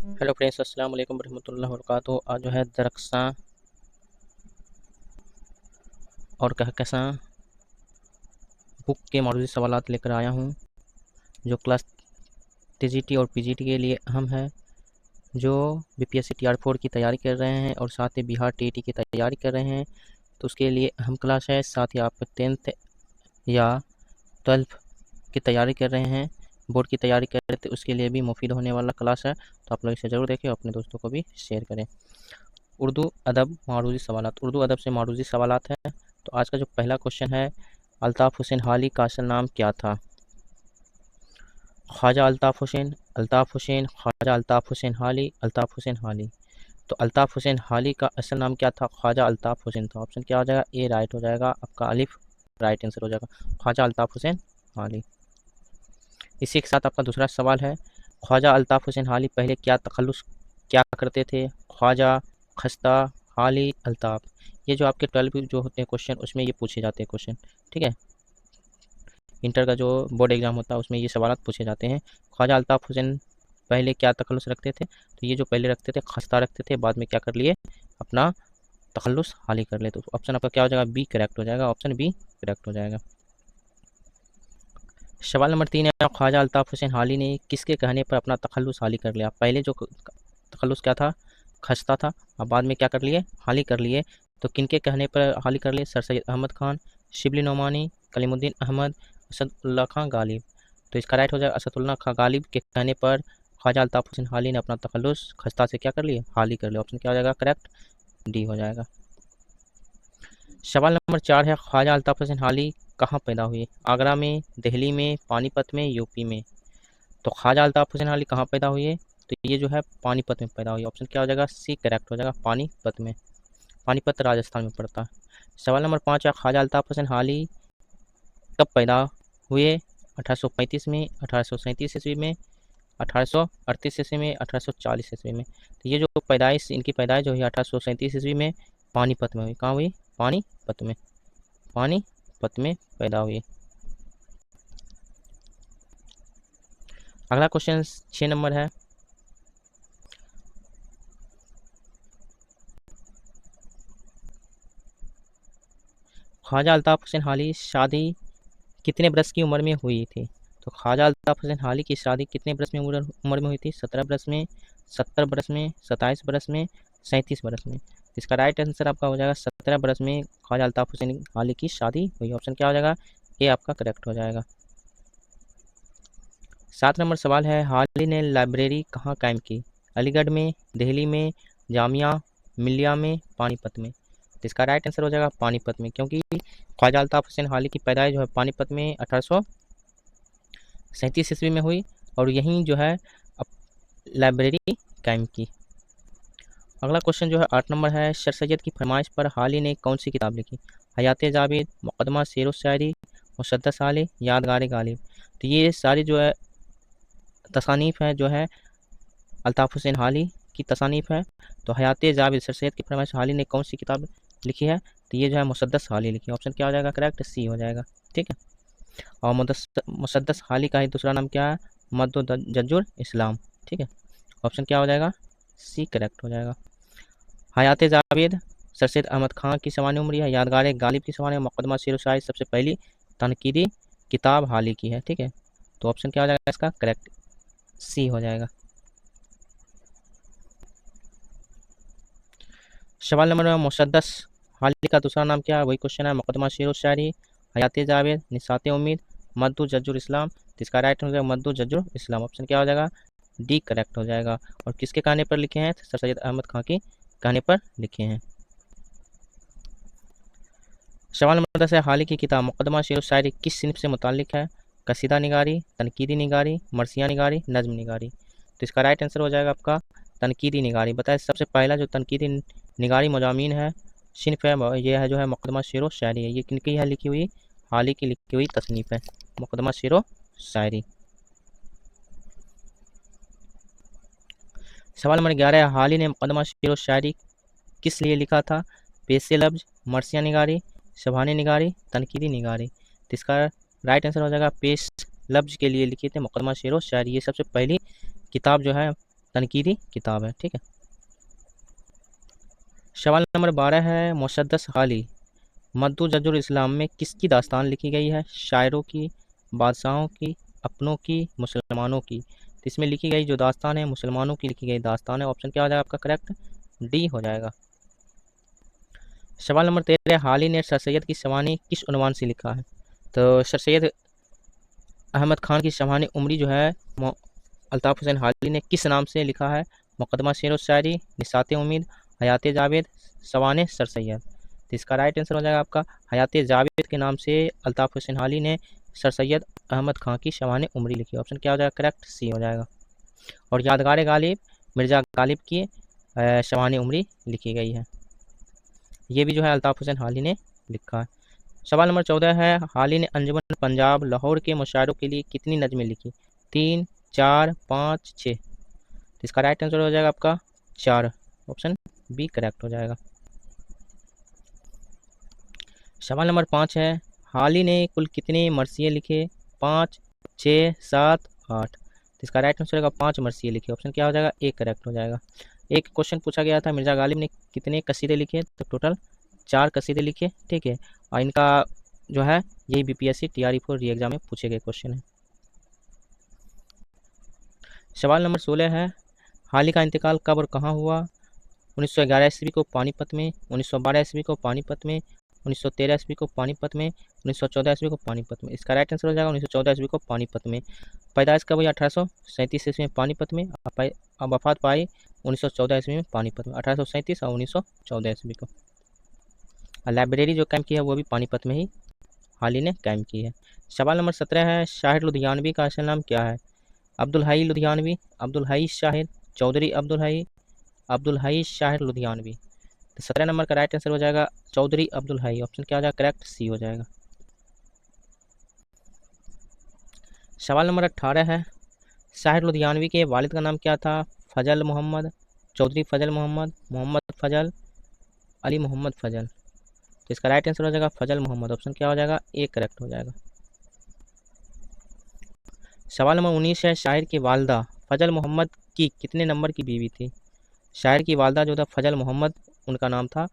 Hello friends, अस्सलाम वालेकुम रहमतुल्लाहि व बरकातुहू। आज जो है दरख्शां और कहकशां बुक के मौजूदी सवालात लेकर आया हूँ, जो क्लास टीजीटी और पीजीटी के लिए अहम है। जो बीपीएससी टीआर 4 की तैयारी कर रहे हैं और साथ ही बिहार टीईटी की तैयारी कर रहे हैं, तो उसके लिए अहम क्लास है। साथ ही आप 10th या 12th की तैयारी कर रहे हैं, बोर्ड की तैयारी कर रहे थे, उसके लिए भी मुफीद होने वाला क्लास है। तो आप लोग इसे ज़रूर देखें और अपने दोस्तों को भी शेयर करें। उर्दू अदब मारूजी सवालात, उर्दू अदब से मारूजी सवालात हैं। तो आज का जो पहला क्वेश्चन है, अल्ताफ़ हुसैन हाली का असल नाम क्या था? ख्वाजा अल्ताफ़ हुसैन, अल्ताफ़ हुसैन, ख्वाजा अल्ताफ़ हुसैन हाली, अल्ताफ़ हुसैन हाली। तो अल्ताफ़ हुसैन हाली का असल नाम क्या था? ख्वाजा अल्ताफ़ हुसैन। तो ऑप्शन क्या हो जाएगा? ए राइट हो जाएगा आपका, अलिफ राइट आंसर हो जाएगा, ख्वाजा अल्ताफ़ हुसैन हाली। इसी के साथ आपका दूसरा सवाल है, ख्वाजा अल्ताफ़ हुसैन हाली पहले क्या करते थे? ख्वाजा, खस्ता, हाली, अल्ताफ़। ये जो आपके 12 जो होते हैं क्वेश्चन, उसमें ये पूछे जाते हैं क्वेश्चन, ठीक है। इंटर का जो बोर्ड एग्जाम होता है उसमें ये सवाल पूछे जाते हैं। ख्वाजा अल्ताफ़ हुसैन पहले क्या तखल्लुस रखते थे? तो ये जो पहले रखते थे खस्ता रखते थे, बाद में क्या कर लिए? अपना तखल्लुस हाली कर ले। तो ऑप्शन आपका क्या हो जाएगा? बी करेक्ट हो जाएगा, ऑप्शन बी करेक्ट हो जाएगा। सवाल नंबर 3 है, ख्वाजा अल्ताफ़ हुसैन हाली ने किसके कहने पर अपना तखल्लुस हाली कर लिया? पहले जो तखल्लुस क्या था? खस्ता था, और बाद में क्या कर लिए? हाली कर लिए। तो किनके कहने पर हाली कर लिए? सर सैयद अहमद खान, शिबली नोमानी, कलीमुद्दीन अहमद, असदुल्ला खां गालिब। तो इसका राइट हो जाएगा असदुल्ला खां गालिब के कहने पर ख्वाजा अल्ताफ़ हुसैन हाली ने अपना तखल्लुस खस्ता से क्या कर लिया? हाली कर लिया। ऑप्शन क्या हो जाएगा? करेक्ट डी हो जाएगा। सवाल नंबर 4 है, ख्वाजा अल्ताफ़ हुसैन हाली कहाँ पैदा हुए? आगरा में, दिल्ली में, पानीपत में, यूपी में। तो ख्वाजा अल्ताफ़ हुसैन हाली कहाँ पैदा हुए? तो ये जो है पानीपत में पैदा हुई। ऑप्शन क्या हो जाएगा? सी करेक्ट हो जाएगा, पानीपत में। पानीपत राजस्थान में पड़ता है। सवाल नंबर 5 है, ख्वाजा अल्ताफ़ हुसैन हाली कब पैदा हुए? 1835 में, 1837 ईस्वी में, 1838 ईस्वी में, 1840 ईस्वी में। तो ये जो पैदाइश, इनकी पैदाइश जो है 1837 ईस्वी में पानीपत में हुई। कहाँ हुई? पानीपत में। पानीपत में पैदा हुई। अगला क्वेश्चन 6 नंबर है, ख्वाजा अल्ताफ़ हुसैन हाली शादी कितने बरस की उम्र में हुई थी? तो ख्वाजा अल्ताफ़ हुसैन हाली की शादी कितने बरस में उम्र में हुई थी? 17 बरस में, 70 बरस में, 27 बरस में, 37 बरस में। इसका राइट आंसर आपका हो जाएगा 17 बरस में ख्वाजा अल्ताफ़ हुसैन हाली की शादी हुई। ऑप्शन क्या हो जाएगा? ये आपका करेक्ट हो जाएगा। 7 नंबर सवाल है, हाली ने लाइब्रेरी कहाँ कायम की? अलीगढ़ में, दिल्ली में, जामिया मिलिया में, पानीपत में। तो इसका राइट आंसर हो जाएगा पानीपत में, क्योंकि ख्वाजा अल्ताफ़ हुसैन हाली की पैदाइश जो है पानीपत में 1837 ईस्वी में हुई, और यहीं जो है लाइब्रेरी कायम की। अगला क्वेश्चन जो है 8 नंबर है, सर सैयद की फरमाइश पर हाली ने कौन सी किताब लिखी? हयात जावेद, मुकदमा शेर व शायरी, मुसद्दस हाली, यादगार गालिब। तो ये सारी जो है तसानीफ़ है, जो है अल्ताफ़ हुसैन हाली की तसानीफ़ है। तो हयात जावेद, सर सैयद की फरमाइश हाली ने कौन सी किताब लिखी है? तो ये जो है मुसद्दस हाली लिखी है। ऑप्शन क्या हो जाएगा? करेक्ट सी हो जाएगा, ठीक है। और मुसद्दस हाली का ही दूसरा नाम क्या है? मद्दु जज्जुर इस्लाम, ठीक है। ऑप्शन क्या हो जाएगा? सी करेक्ट हो जाएगा। हयात जावेद सर सैयद अहमद खान की सवान उम्री है, यादगार गालिब की सवान, मुकदमा शेर शायरी सबसे पहली तनकीदी किताब हाली की है, ठीक है। तो ऑप्शन क्या हो जाएगा इसका? करेक्ट सी हो जाएगा। सवाल नंबर, मुसद्दस हाली का दूसरा नाम क्या है? वही क्वेश्चन है, मुकदमा शेर व शायरी, हयात जावेद, निसात उम्मीद, मद्दु जज्जुर इस्लाम। तो इसका राइट हो जाएगा मद्दु जज्जुर इस्लाम। ऑप्शन क्या हो जाएगा? डी करेक्ट हो जाएगा। और किसके कहने पर लिखे हैं? सर सैयद अहमद खान के कहने पर लिखे हैं। सवाल नंबर 10 है, हाली की किताब मुकदमा शेर व शायरी किस सिनफ से मुताल्लिक है? कसीदा निगारी, तनकीदी निगारी, मरसिया निगारी, नज्म निगारी। तो इसका राइट आंसर हो जाएगा आपका तनकीदी निगारी। बताए सबसे पहला जो तनकीदी निगारी मजामीन है, सिनफ है, ये है जो है मुकदमा शेर व शायरी है। ये किनकी है लिखी हुई? हाली की लिखी हुई तसनीफ है, मुकदमा शेर व शायरी। सवाल नंबर 11 है, हाली ने मुकदमा शेर व शायरी किस लिए लिखा था? पेशे लफ्ज, मरसिया निगारी, शबानी निगारी, तनकीदी निगारी। तो इसका राइट आंसर हो जाएगा पेश लफ्ज के लिए लिखे थे मुकदमा शेर व शायरी। ये सबसे पहली किताब जो है तनकीदी किताब है। ठीक है। सवाल नंबर 12 है, मुसद्दस हाली मद्दू जजुल इस्लाम में किसकी दास्तान लिखी गई है? शायरों की, बादशाहों की, अपनों की, मुसलमानों की? तो इसमें लिखी गई जो दास्तान है मुसलमानों की लिखी गई दास्तान है। ऑप्शन क्या हो जाएगा आपका करेक्ट? डी हो जाएगा। सवाल नंबर 13, हाली ने सर सैयद की शवानी किस उन्वान से लिखा है? तो सर सैयद अहमद खान की शवानी उमरी जो है अल्ताफ़ हुसैन हाली ने किस नाम से लिखा है? मुकदमा शेर व शायरी, निसात उम्मीद, हयात जावेद, सवाने सर सैयद? तो इसका राइट आंसर हो जाएगा आपका हयात जावेद के नाम से अल्ताफ़ हुसैन हाली ने सर सैयद अहमद खान की शवाने उमरी लिखी। ऑप्शन क्या हो जाएगा करेक्ट? सी हो जाएगा। और यादगार गालिब मिर्ज़ा गालिब की शवाने उमरी लिखी गई है। ये भी जो है अल्ताफ़ हुसैन हाली ने लिखा है। सवाल नंबर 14 है, हाली ने अंजुमन पंजाब लाहौर के मुशायरों के लिए कितनी नज़में लिखी? 3, 4, 5, 6? इसका राइट आंसर हो जाएगा आपका 4। ऑप्शन बी करेक्ट हो जाएगा। सवाल नंबर 5 है, हाली ने कुल कितने मरसिए लिखे? 5, 6, 7, 8? इसका राइट आंसर होगा 5 मरसिए लिखे। ऑप्शन क्या हो जाएगा? ए करेक्ट हो जाएगा। एक क्वेश्चन पूछा गया था मिर्ज़ा गालिब ने कितने कसीदे लिखे? तो टोटल 4 कसीदे लिखे। ठीक है। और इनका जो है यही बीपीएससी TRE4 री एग्जाम में पूछे गए क्वेश्चन है। सवाल नंबर 16 है, हाली का इंतकाल कब और कहाँ हुआ? 1911 ईस्वी को पानीपत में, 1912 ईस्वी को पानीपत में, 1913 ईस्वी को पानीपत में, 1914 ईस्वी को पानीपत में? इसका राइट आंसर हो जाएगा 1914 ईस्वी को पानीपत में। पैदाइश कब हुई? 1837 ईस्वी में पानीपत में। अब वफात पाई 1914 ईस्वी में पानीपत में। 1837 और 1914 ईस्वी को। लाइब्रेरी जो कायम की है वो भी पानीपत में ही हाली ने कायम की है। सवाल नंबर 17 है, शाहिर लुधियानवी का असल नाम क्या है? अब्दुल हई लुधियानवी, अब्दुल हई शाहिर, चौधरी अब्दुल हई शाहिर लुधियानवी? तो 17 नंबर का राइट आंसर हो जाएगा चौधरी अब्दुल हई। ऑप्शन क्या हो जाएगा करेक्ट? सी हो जाएगा। सवाल नंबर 18 है, शाहिर लुधियानवी के वालिद का नाम क्या था? फजल मोहम्मद, चौधरी फजल मोहम्मद, मोहम्मद फजल, अली मोहम्मद फजल? तो इसका राइट आंसर हो जाएगा फजल मोहम्मद। ऑप्शन क्या हो जाएगा? ए करेक्ट हो जाएगा। सवाल नंबर 19 है, शायर की वालदा फजल मोहम्मद की कितने नंबर की बीवी थी? शायर की वालदा जो था फजल मोहम्मद उनका नाम था,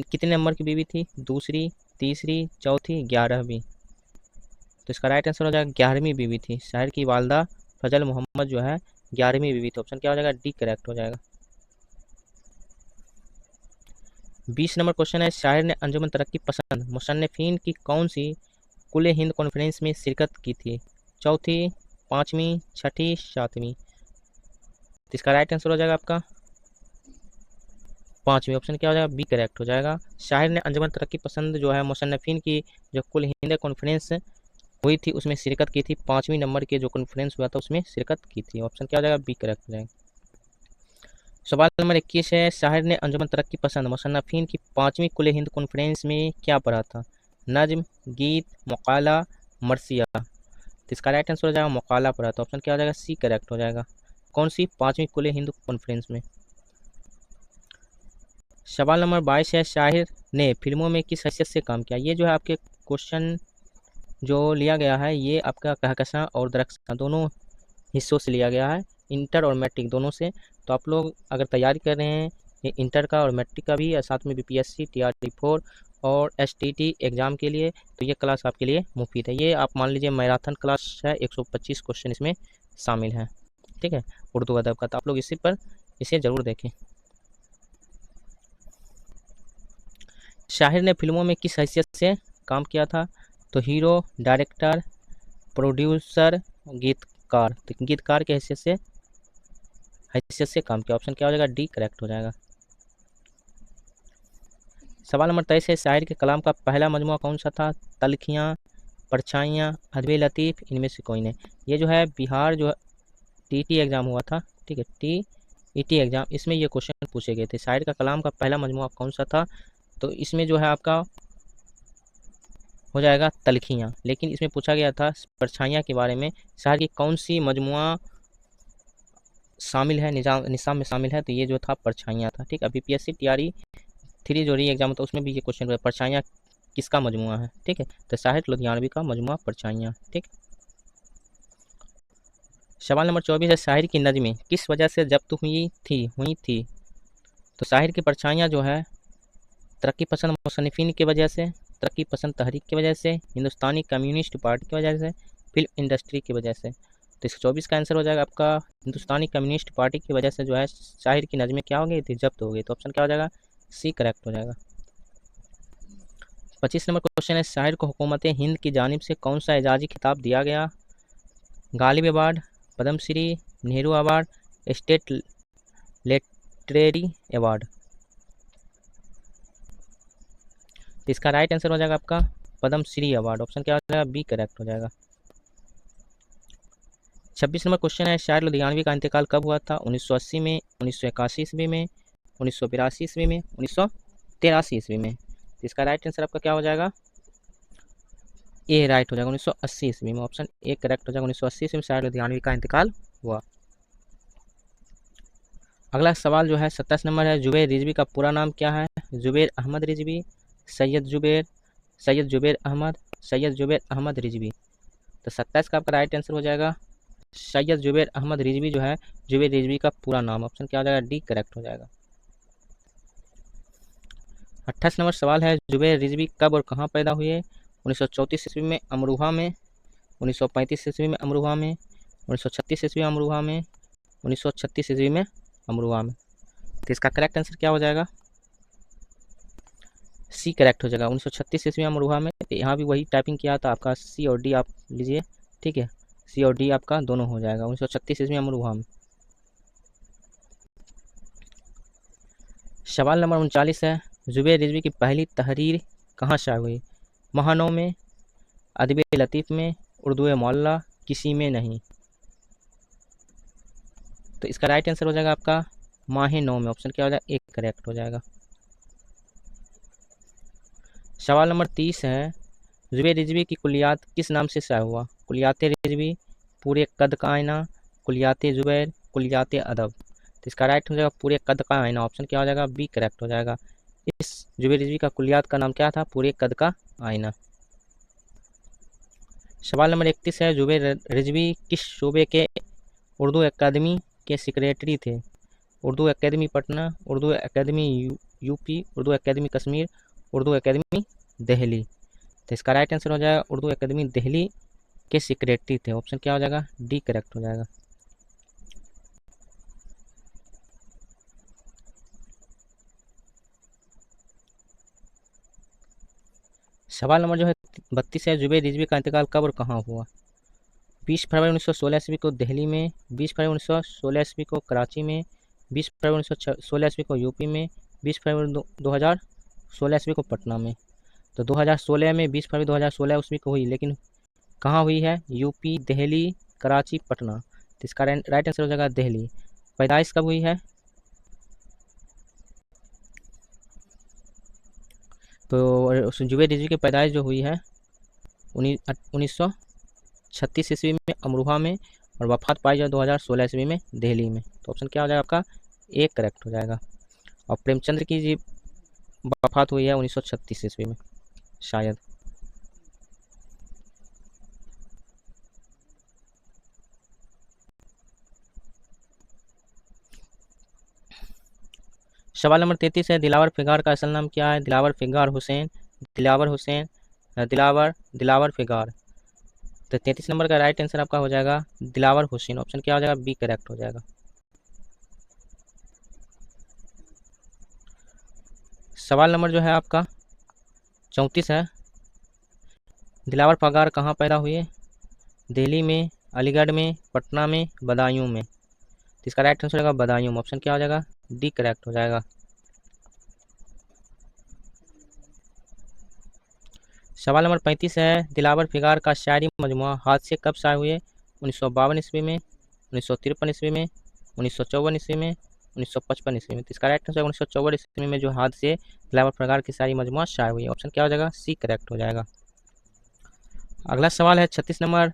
कितने नंबर की बीवी थी? दूसरी, तीसरी, चौथी, 11वीं? तो इसका राइट आंसर हो जाएगा 11वीं बीवी थी। शायर की वालदा फजल मोहम्मद जो है 11वीं बीवी थी। ऑप्शन क्या हो जाएगा? डी करेक्ट हो जाएगा। 20 नंबर क्वेश्चन है, शायर ने अंजुमन तरक्की पसंद मुसन्निफीन की कौन सी कुल हिंद कॉन्फ्रेंस में शिरकत की थी? चौथी, 5वीं, 6ठी, 7वीं? तो इसका राइट आंसर हो जाएगा आपका 5वीं। ऑप्शन क्या हो जाएगा? बी करेक्ट हो जाएगा। शायर ने अंजुमन तरक्की पसंद जो है मुसन्निफीन की जो कुल हिंद कॉन्फ्रेंस हुई थी उसमें शिरकत की थी। 5वीं नंबर के जो कॉन्फ्रेंस हुआ था उसमें शिरकत की थी। ऑप्शन क्या हो जाएगा? बी करेक्ट हो जाएगा। सवाल नंबर 21 है, शायर ने अंजुमन तरक्की पसंद मुसन्निफीन की 5वीं कुल हिंद कॉन्फ्रेंस में क्या पढ़ा था? नज्म, गीत, मकाला, मरसिया? तो इसका राइट आंसर हो जाएगा मकाला पढ़ा था। ऑप्शन क्या हो जाएगा? सी करेक्ट हो जाएगा। कौन सी 5वीं कुल हिंद कॉन्फ्रेंस में? सवाल नंबर 22 है, शाहिर ने फिल्मों में किस हैसियत से काम किया? ये जो है आपके क्वेश्चन जो लिया गया है ये आपका कहकशां और दरख्शां दोनों हिस्सों से लिया गया है, इंटर और मैट्रिक दोनों से। तो आप लोग अगर तैयारी कर रहे हैं ये इंटर का और मैट्रिक का भी, साथ में बीपीएससी TRE4 और STT एग्ज़ाम के लिए, तो ये क्लास आपके लिए मुफीद है। ये आप मान लीजिए मैराथन क्लास है, 125 क्वेश्चन इसमें शामिल हैं। ठीक है, उर्दू अदब का। तो आप लोग इसे ज़रूर देखें। शाहिर ने फिल्मों में किस हैसियत से काम किया था? तो हीरो, डायरेक्टर, प्रोड्यूसर, गीतकार? तो गीतकार की हैसियत से काम किया। ऑप्शन क्या हो जाएगा? डी करेक्ट हो जाएगा। सवाल नंबर 23 है, शायर के कलाम का पहला मजमुआ कौन सा था? तलखियाँ, परछाइयाँ, अदब लतीफ़, इनमें से कोई नहीं? ये जो है बिहार जो TT एग्ज़ाम हुआ था, ठीक है, TET एग्ज़ाम, इसमें ये क्वेश्चन पूछे गए थे। शायर का कलाम का पहला मजमुआ कौन सा था? तो इसमें जो है आपका हो जाएगा तलखियाँ। लेकिन इसमें पूछा गया था परछाइयाँ के बारे में, शायर की कौन सी मजमुआ शामिल है, निज़ाम में शामिल है? तो ये जो था परछाइयाँ था। ठीक है, BPSC TRE3 जो री एग्ज़ाम था उसमें भी ये क्वेश्चन हुआ परछाइयाँ किसका मजमुआ है? ठीक है, तो शाहिर लुधियानवी का मजमुआ परछाइयाँ। ठीक। सवाल नंबर 24 है, शाहिर की नज़में किस वजह से जब्त हुई थी। तो शाहिर की परछाइयाँ जो है तरक्की पसंद मुसन्निफिन की वजह से, तरक्की पसंद तहरीक की वजह से, हिंदुस्तानी कम्युनिस्ट पार्टी की वजह से, फिल्म इंडस्ट्री की वजह से। तो इस 24 का आंसर हो जाएगा आपका हिंदुस्तानी कम्युनिस्ट पार्टी की वजह से जो है शाहिर की नज़में क्या हो गई थी, जब्त हो गई। तो ऑप्शन क्या हो जाएगा, सी करेक्ट हो जाएगा। 25 नंबर क्वेश्चन है, शाहिर को हुकूमत हिंद की जानिब से कौन सा एजाजी खिताब दिया गया। Ghalib award, Padmashri, Nehru award, state literary award. तो इसका राइट आंसर हो जाएगा आपका पद्मश्री अवार्ड। ऑप्शन क्या हो जाएगा, बी करेक्ट हो जाएगा। 26 नंबर क्वेश्चन है, शायर लुधियानवी का इंतकाल कब हुआ था। 1980 में, 1981 ईस्वी में, 1982 ईस्वी में, 1983 ईस्वी में। तो इसका राइट आंसर आपका क्या हो जाएगा, ए राइट हो जाएगा, 1980 ईस्वी में। ऑप्शन ए करेक्ट हो जाएगा, 1980 ईस्वी में शायर लुधियानवी का इंतकाल हुआ। अगला सवाल जो है 27 नंबर है, जुबैर रिजवी का पूरा नाम क्या है। जुबैर अहमद रिजवी, सैयद जुबैर, सैयद जुबैर अहमद, सैयद जुबैर अहमद रिजवी। तो 27 का आपका राइट आंसर हो जाएगा सैयद जुबैर अहमद रिजवी जो है जुबैर रिजवी का पूरा नाम। ऑप्शन क्या हो जाएगा, डी करेक्ट हो जाएगा। 28 नंबर सवाल है, जुबैर रिजवी कब और कहाँ पैदा हुए। 1934 ईस्वी में अमरोहा में, 1935 ईस्वी में अमरोहा में, 1936 ईस्वी में अमरोहा में, 1936 ईस्वी में अमरोहा में। तो इसका करेक्ट आंसर क्या हो जाएगा, सी करेक्ट हो जाएगा, 1936 ईस्वी में अमरोहा में। यहाँ भी वही टाइपिंग किया था आपका, सी और डी आप लीजिए, ठीक है, सी और डी आपका दोनों हो जाएगा, 1936 ईस्वी में अमरोहा में। सवाल नंबर 39 है, जुबैर रिजवी की पहली तहरीर कहाँ शाया हुई। महानौ में, अदब लतीफ़ में, उर्दू मौला, किसी में नहीं। तो इसका राइट आंसर हो जाएगा आपका माह नौ में। ऑप्शन क्या हो जाएगा, एक करेक्ट हो जाएगा। सवाल नंबर 30 है, जुबैर रिजवी की कुलियात किस नाम से शाया हुआ। कुलियात रिजवी, पूरे कद का आईना, कुलियात जुबैर, कुलियात अदब। तो इसका राइट हो जाएगा पूरे कद का आईना। ऑप्शन क्या हो जाएगा, बी करेक्ट हो जाएगा। इस जुबैर रिजवी का कुलियात का नाम क्या था, पूरे कद का आईना। सवाल नंबर 31 है, जुबैर रिजवी किस शोबे के उर्दू अकादमी के सेक्रेटरी थे। उर्दू अकादमी पटना, उर्दू अकादमी यूपी, उर्दू अकादमी कश्मीर, उर्दू अकादमी दिल्ली। तो इसका राइट आंसर हो जाएगा उर्दू अकादमी दिल्ली के सेक्रेटरी थे। ऑप्शन क्या हो जाएगा, डी करेक्ट हो जाएगा। सवाल नंबर जो है 32 है, जुबैर रिजवी का इंतकाल कब और कहाँ हुआ। 20 फरवरी 1916 ईस्वी को दिल्ली में, 20 फरवरी 1916 ईस्वी को कराची में, 20 फरवरी 1916 ईस्वी को यूपी में, 20 फरवरी 2016 ईस्वी को पटना में। तो 2016 में 20 फरवरी 2016 ईस्वी को हुई, लेकिन कहाँ हुई है, यूपी, दिल्ली, कराची, पटना। तो इसका राइट आंसर हो जाएगा दिल्ली। पैदाइश कब हुई है, तो जुबैर रिजवी की पैदाइश जो हुई है 1936 ईस्वी में अमरोहा में, और वफात पाई जाए 2016 ईस्वी में दिल्ली में। तो ऑप्शन क्या हो जाएगा आपका, एक करेक्ट हो जाएगा। और प्रेमचंद्र की जी वफात हुई है 1936 ईस्वी में शायद। सवाल नंबर 33 है, दिलावर फिगार का असल नाम क्या है। Dilawar figure Hussain, Dilawar Hussain, Dilawar figure. तो 33 नंबर का राइट आंसर आपका हो जाएगा दिलावर हुसैन। ऑप्शन क्या हो जाएगा, बी करेक्ट हो जाएगा। सवाल नंबर जो है आपका 34 है, दिलावर फिगार कहाँ पैदा हुए। दिल्ली में, अलीगढ़ में, पटना में, बदायूं में। तो इसका राइट आंसर होगा बदायूं में। ऑप्शन क्या हो जाएगा, डी करेक्ट हो जाएगा। सवाल नंबर 35 है, दिलावर फिगार का शायरी मजमुआ हादसे कब शाये हुए। 1952 ईस्वी में, 1953 ईस्वी में, 1954 ईस्वी में, 1955 ईस्वी में। तो इसका राइट आंसर 1954 ईस्वी में जो हादसे दिलावर फिगार की शायरी मजमुआ शाये हुई है। ऑप्शन क्या हो जाएगा, सी करेक्ट हो जाएगा। अगला सवाल है 36 नंबर,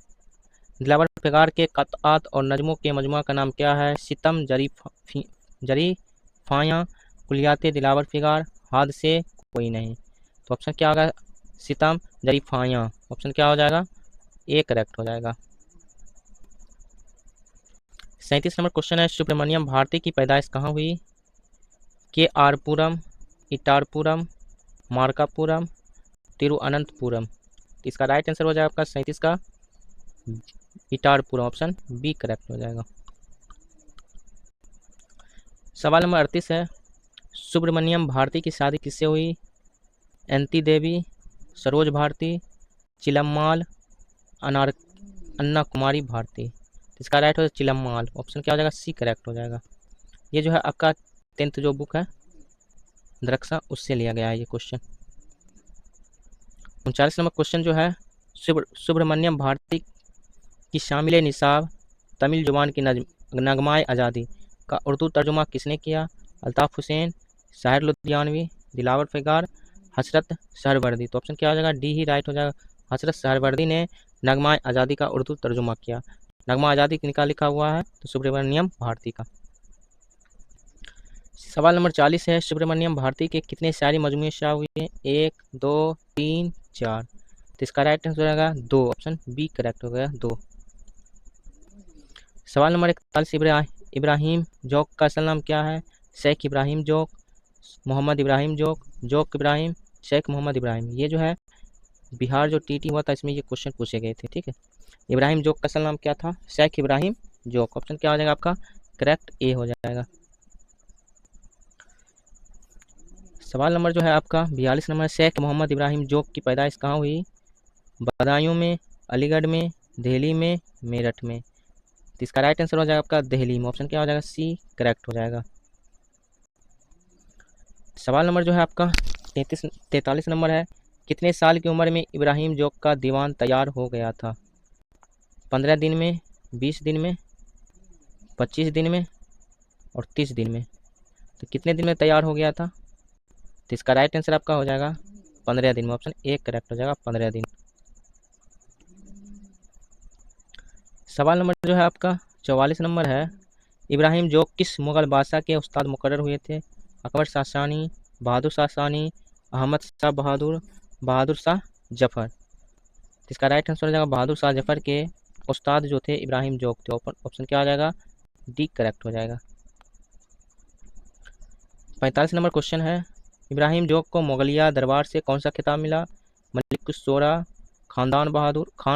दिलावर फिगार के क़तात और नज़मों के मजमुआ का नाम क्या है। सितम, जरीफ़ायाँ, कुलियात दिलावर फिगार, हादसे, कोई नहीं। तो ऑप्शन क्या होगा, सितम, जरीफ़ायाँ। ऑप्शन क्या हो जाएगा, ए करेक्ट हो जाएगा। 37 नंबर क्वेश्चन है, सुब्रमण्यम भारती की पैदाइश कहाँ हुई? के आरपुरम, इटारपुरम, मार्कापुरम, तिरुअनंतपुरम। तो इसका राइट आंसर हो जाएगा आपका 37 का इटारपुरम, ऑप्शन बी करेक्ट हो जाएगा। सवाल नंबर 38 है, सुब्रमण्यम भारती की शादी किससे हुई? एंती देवी, सरोज भारती, चिलम्माल, अन्ना कुमारी भारती। इसका राइट हो जाएगा चिलम्माल, ऑप्शन क्या हो जाएगा? सी करेक्ट हो जाएगा। ये जो है आपका 10th जो बुक है द्रक्षा, उससे लिया गया है ये क्वेश्चन। 39 नंबर क्वेश्चन जो है, सुब्रमण्यम भारती की शामिल निसाब तमिल जुबान की नगमाए आज़ादी का उर्दू तर्जुमा किसने किया? अल्ताफ़ हुसैन, शाहिर लुधियानवी, दिलावर फिगार, हसरत सहरवर्दी। तो ऑप्शन क्या हो जाएगा? डी ही राइट हो जाएगा। हसरत सहरवर्दी ने नगमाए आज़ादी का उर्दू तर्जुमा किया। नगमा आज़ादी किनका लिखा हुआ है? तो सुब्रमण्यम भारती का। सवाल नंबर 40 है, सुब्रमण्यम भारती के कितने शायरी मजमूए शाया हुए हैं? 1, 2, 3, 4। तो इसका राइट आंसर हो जाएगा 2, ऑप्शन बी करेक्ट हो गया 2। सवाल नंबर 41, इब्राहिम जोक का असल नाम क्या है? शेख इब्राहिम जोक, मोहम्मद इब्राहिम जोक, जोक इब्राहिम, शेख मोहम्मद इब्राहिम। ये जो है बिहार जो टीटी हुआ था इसमें ये क्वेश्चन पूछे गए थे, ठीक है। इब्राहिम जोक का असल नाम क्या था? शेख इब्राहिम जोक, ऑप्शन क्या हो जाएगा आपका? करेक्ट ए हो जाएगा। सवाल नंबर जो है आपका 42 नंबर, शेख मोहम्मद इब्राहिम जोक की पैदाइश कहाँ हुई? बदायूं में, अलीगढ़ में, दिल्ली में, मेरठ में। तो इसका राइट आंसर हो जाएगा आपका दिल्ली में, ऑप्शन क्या हो जाएगा? सी करेक्ट हो जाएगा। सवाल नंबर जो है आपका 43 नंबर है, कितने साल की उम्र में इब्राहिम जोक का दीवान तैयार हो गया था? 15 दिन में, 20 दिन में, 25 दिन में और 30 दिन में। तो कितने दिन में तैयार हो गया था? तो इसका राइट आंसर आपका हो जाएगा 15 दिन में, ऑप्शन ए करेक्ट हो जाएगा 15 दिन। सवाल नंबर जो है आपका 44 नंबर है, इब्राहिम जोक किस मुग़ल बादशाह के उस्ताद मुकर्रर हुए थे? अकबर सासानी, बहादुर सासानी, अहमद शाह बहादुर, बहादुर शाह जफ़र। इसका राइट आंसर हो जाएगा बहादुर शाह जफ़र के उस्ताद जो थे इब्राहिम जोक थे, ऑप्शन क्या हो जाएगा? डी करेक्ट हो जाएगा। 45 नंबर क्वेश्चन है, इब्राहिम जोक को मुगलिया दरबार से कौन सा खिताब मिला? मलिकुस्सोरा, खान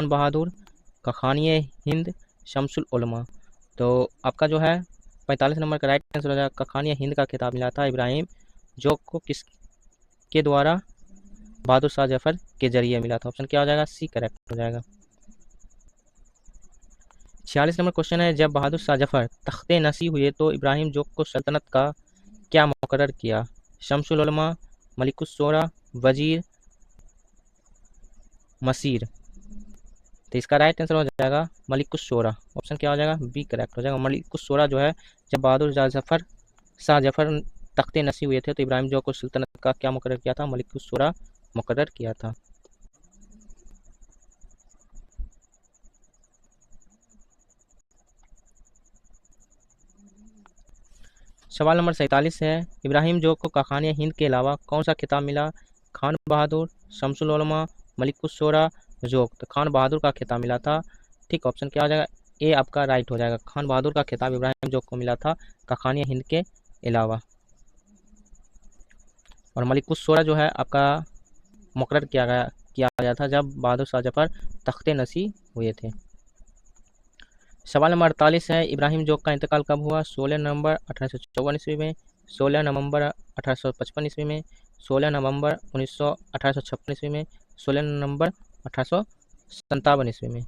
बहादुर, कखानिय हिंद, शमसुल उलमा। तो आपका जो है 45 नंबर का राइट आंसर हो जाएगा कखानिय हिंद का खिताब मिला था इब्राहिम जोक को किस के द्वारा? बहादुर शाह जफर के जरिए मिला था, ऑप्शन क्या हो जाएगा? सी करेक्ट हो जाएगा। 46 नंबर क्वेश्चन है, जब बहादुर शाह जफर तख्ते नसी हुए तो इब्राहिम जोक को सल्तनत का क्या मुकर्रर किया? शमसुल उलमा, मलिकुस्सोरा, वजीर, मसीर। तो इसका राइट आंसर हो जाएगा मलिकुस्सोरा, ऑप्शन क्या हो जाएगा? बी करेक्ट हो जाएगा। मलिकुस्सोरा जो है जब बहादुर शाह जफर तख्ते नसी हुए थे तो इब्राहिम जोक को सल्तनत का क्या मुकर्रर किया था? मलिकुस्सोरा मुकर्रर किया था। सवाल नंबर 47 है, इब्राहिम जोक को कखानिय हिंद के अलावा कौन सा खिताब मिला? खान बहादुर, शमसुल उलमा, मलिकुस्सोरा, जोक। तो खान बहादुर का खिताब मिला था, ठीक। ऑप्शन क्या हो जाएगा? ए आपका राइट हो जाएगा। खान बहादुर का खिताब इब्राहिम जोक को मिला था कखानिय हिंद के अलावा। और मलिकुस्सोरा जो है आपका मुकर्रर किया गया था जब बहादुर शाह जफर तख्ते नसी हुए थे। सवाल नंबर 48 है, इब्राहिम जोक का इंतकाल कब हुआ? 16 नवंबर 1854 ईस्वी में, 16 नवंबर 1855 ईस्वी में, 16 नवंबर 1856 ईस्वी में, 16 नवंबर 1857 ईस्वी में।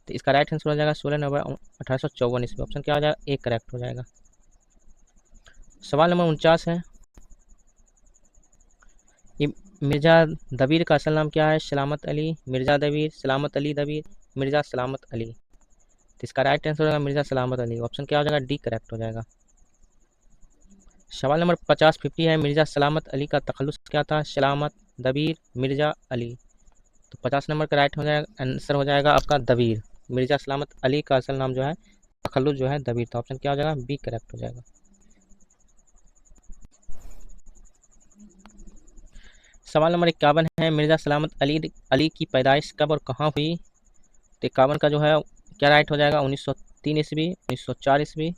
तो इसका राइट आंसर हो जाएगा 16 नवंबर 1854 ईस्वी, ऑप्शन क्या हो जाएगा? ए करेक्ट हो जाएगा। सवाल नंबर 49 है, मिर्ज़ा दबीर का असल नाम क्या है? सलामत अली, मिर्ज़ा दबीर, सलामत अली दबीर, मिर्ज़ा सलामत अली। तो इसका राइट आंसर होगा मिर्ज़ा सलामत अली, ऑप्शन क्या हो जाएगा? डी करेक्ट हो जाएगा। सवाल नंबर 50 है, मिर्ज़ा सलामत अली का तखल्लुस क्या था? सलामत, दबीर, मिर्ज़ा अली। तो 50 नंबर का राइट हो जाएगा आंसर हो जाएगा आपका दबीर। मिर्ज़ा सलामत अली का असल नाम जो है तखल्लुस जो है दबीर था, ऑप्शन क्या हो जाएगा? बी करेक्ट हो जाएगा। सवाल नंबर 51 है, मिर्ज़ा सलामत अली की पैदाइश कब और कहाँ हुई? तो 51 का जो है क्या राइट हो जाएगा? 1903 ईस्वी, 1904 ईस्वी,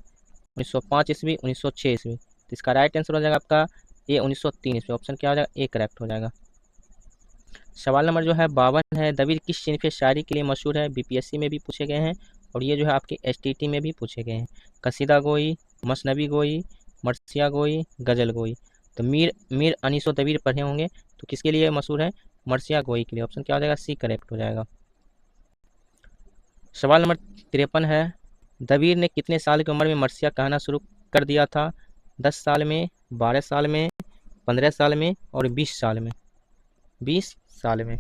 1905 ईस्वी, 1906 ईस्वी। तो इसका राइट आंसर हो जाएगा आपका ये 1903 ईस्वी। ऑप्शन क्या हो जाएगा? ए करेक्ट हो जाएगा। सवाल नंबर जो है 52 है, दबीर किस सिनफ शायरी के लिए मशहूर है? बीपीएससी में भी पूछे गए हैं और ये जो है आपके एसटीटी में भी पूछे गए हैं। कसीदा गोई, मसनबी गोई, मरसिया गोई, गज़ल गोई। तो मीर मीर अनीसो दबीर पढ़े होंगे, तो किसके लिए मशहूर है? मरसिया गोई के लिए। ऑप्शन क्या हो जाएगा? सी करेक्ट हो जाएगा। सवाल नंबर 53 है, दबीर ने कितने साल की उम्र में मरसिया कहना शुरू कर दिया था? 10 साल में, 12 साल में, 15 साल में और 20 साल में। 20 साल में।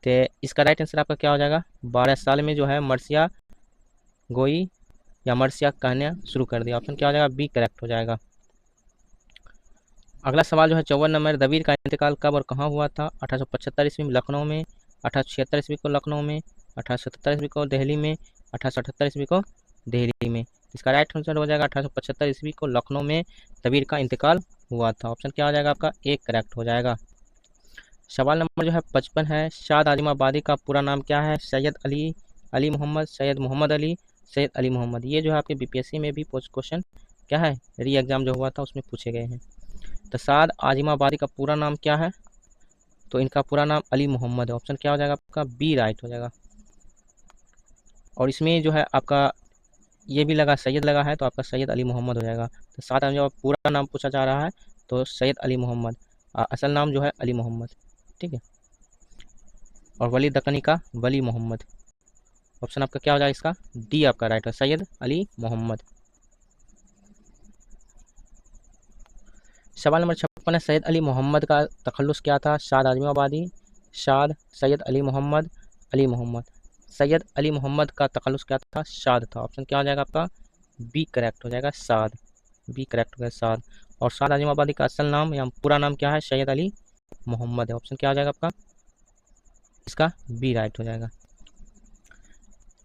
तो इसका राइट आंसर आपका क्या हो जाएगा? 12 साल में जो है मरसिया गोई या मरसिया कहना शुरू कर दिया। ऑप्शन क्या हो जाएगा? बी करेक्ट हो जाएगा। अगला सवाल जो है 54 नंबर, दबीर का इंतकाल कब और कहाँ हुआ था? 1875 ईस्वी में लखनऊ में, 1876 ईस्वी को लखनऊ में, 1877 ईस्वी को दिल्ली में, 1878 ईस्वी को दिल्ली में। इसका राइट आंसर हो जाएगा 1875 ईस्वी को लखनऊ में दबीर का इंतकाल हुआ था। ऑप्शन क्या हो जाएगा आपका? एक करेक्ट हो जाएगा। सवाल नंबर जो है 55 है, शाद आज़िमाबादी का पूरा नाम क्या है? सैयद अली, अली मोहम्मद, सैयद मोहम्मद अली, सैयद अली मोहम्मद। ये जो है आपके बीपीएससी में भी क्वेश्चन क्या है, री एग्जाम जो हुआ था उसमें पूछे गए हैं। तो शाद आज़िमाबादी का पूरा नाम क्या है? तो इनका पूरा नाम अली मोहम्मद है। ऑप्शन क्या हो जाएगा आपका? बी राइट हो जाएगा। और इसमें जो है आपका ये भी लगा, सैयद लगा है, तो आपका सैयद अली मोहम्मद हो जाएगा। तो साथ में जो पूरा नाम पूछा जा रहा है तो सैयद अली मोहम्मद, असल नाम जो है अली मोहम्मद, ठीक है। और वली दक्कनी का वली मोहम्मद। ऑप्शन आपका क्या हो जाएगा? इसका डी आपका राइट है, सैयद अली मोहम्मद। सवाल नंबर 56 है, सैयद अली मोहम्मद का तखल्लुस क्या था? शाद आज़िमाबादी, शाद, सैयद अली मोहम्मद, अली मोहम्मद। सैयद अली मोहम्मद का तखल्लुस क्या था? शाद था। ऑप्शन क्या हो जाएगा आपका? बी करेक्ट हो जाएगा, साद। बी करेक्ट हो गया, साद। और शाद आज़िमाबादी का असल नाम या पूरा नाम क्या है? सैयद अली मोहम्मद है। ऑप्शन क्या हो जाएगा आपका? इसका बी राइट हो जाएगा।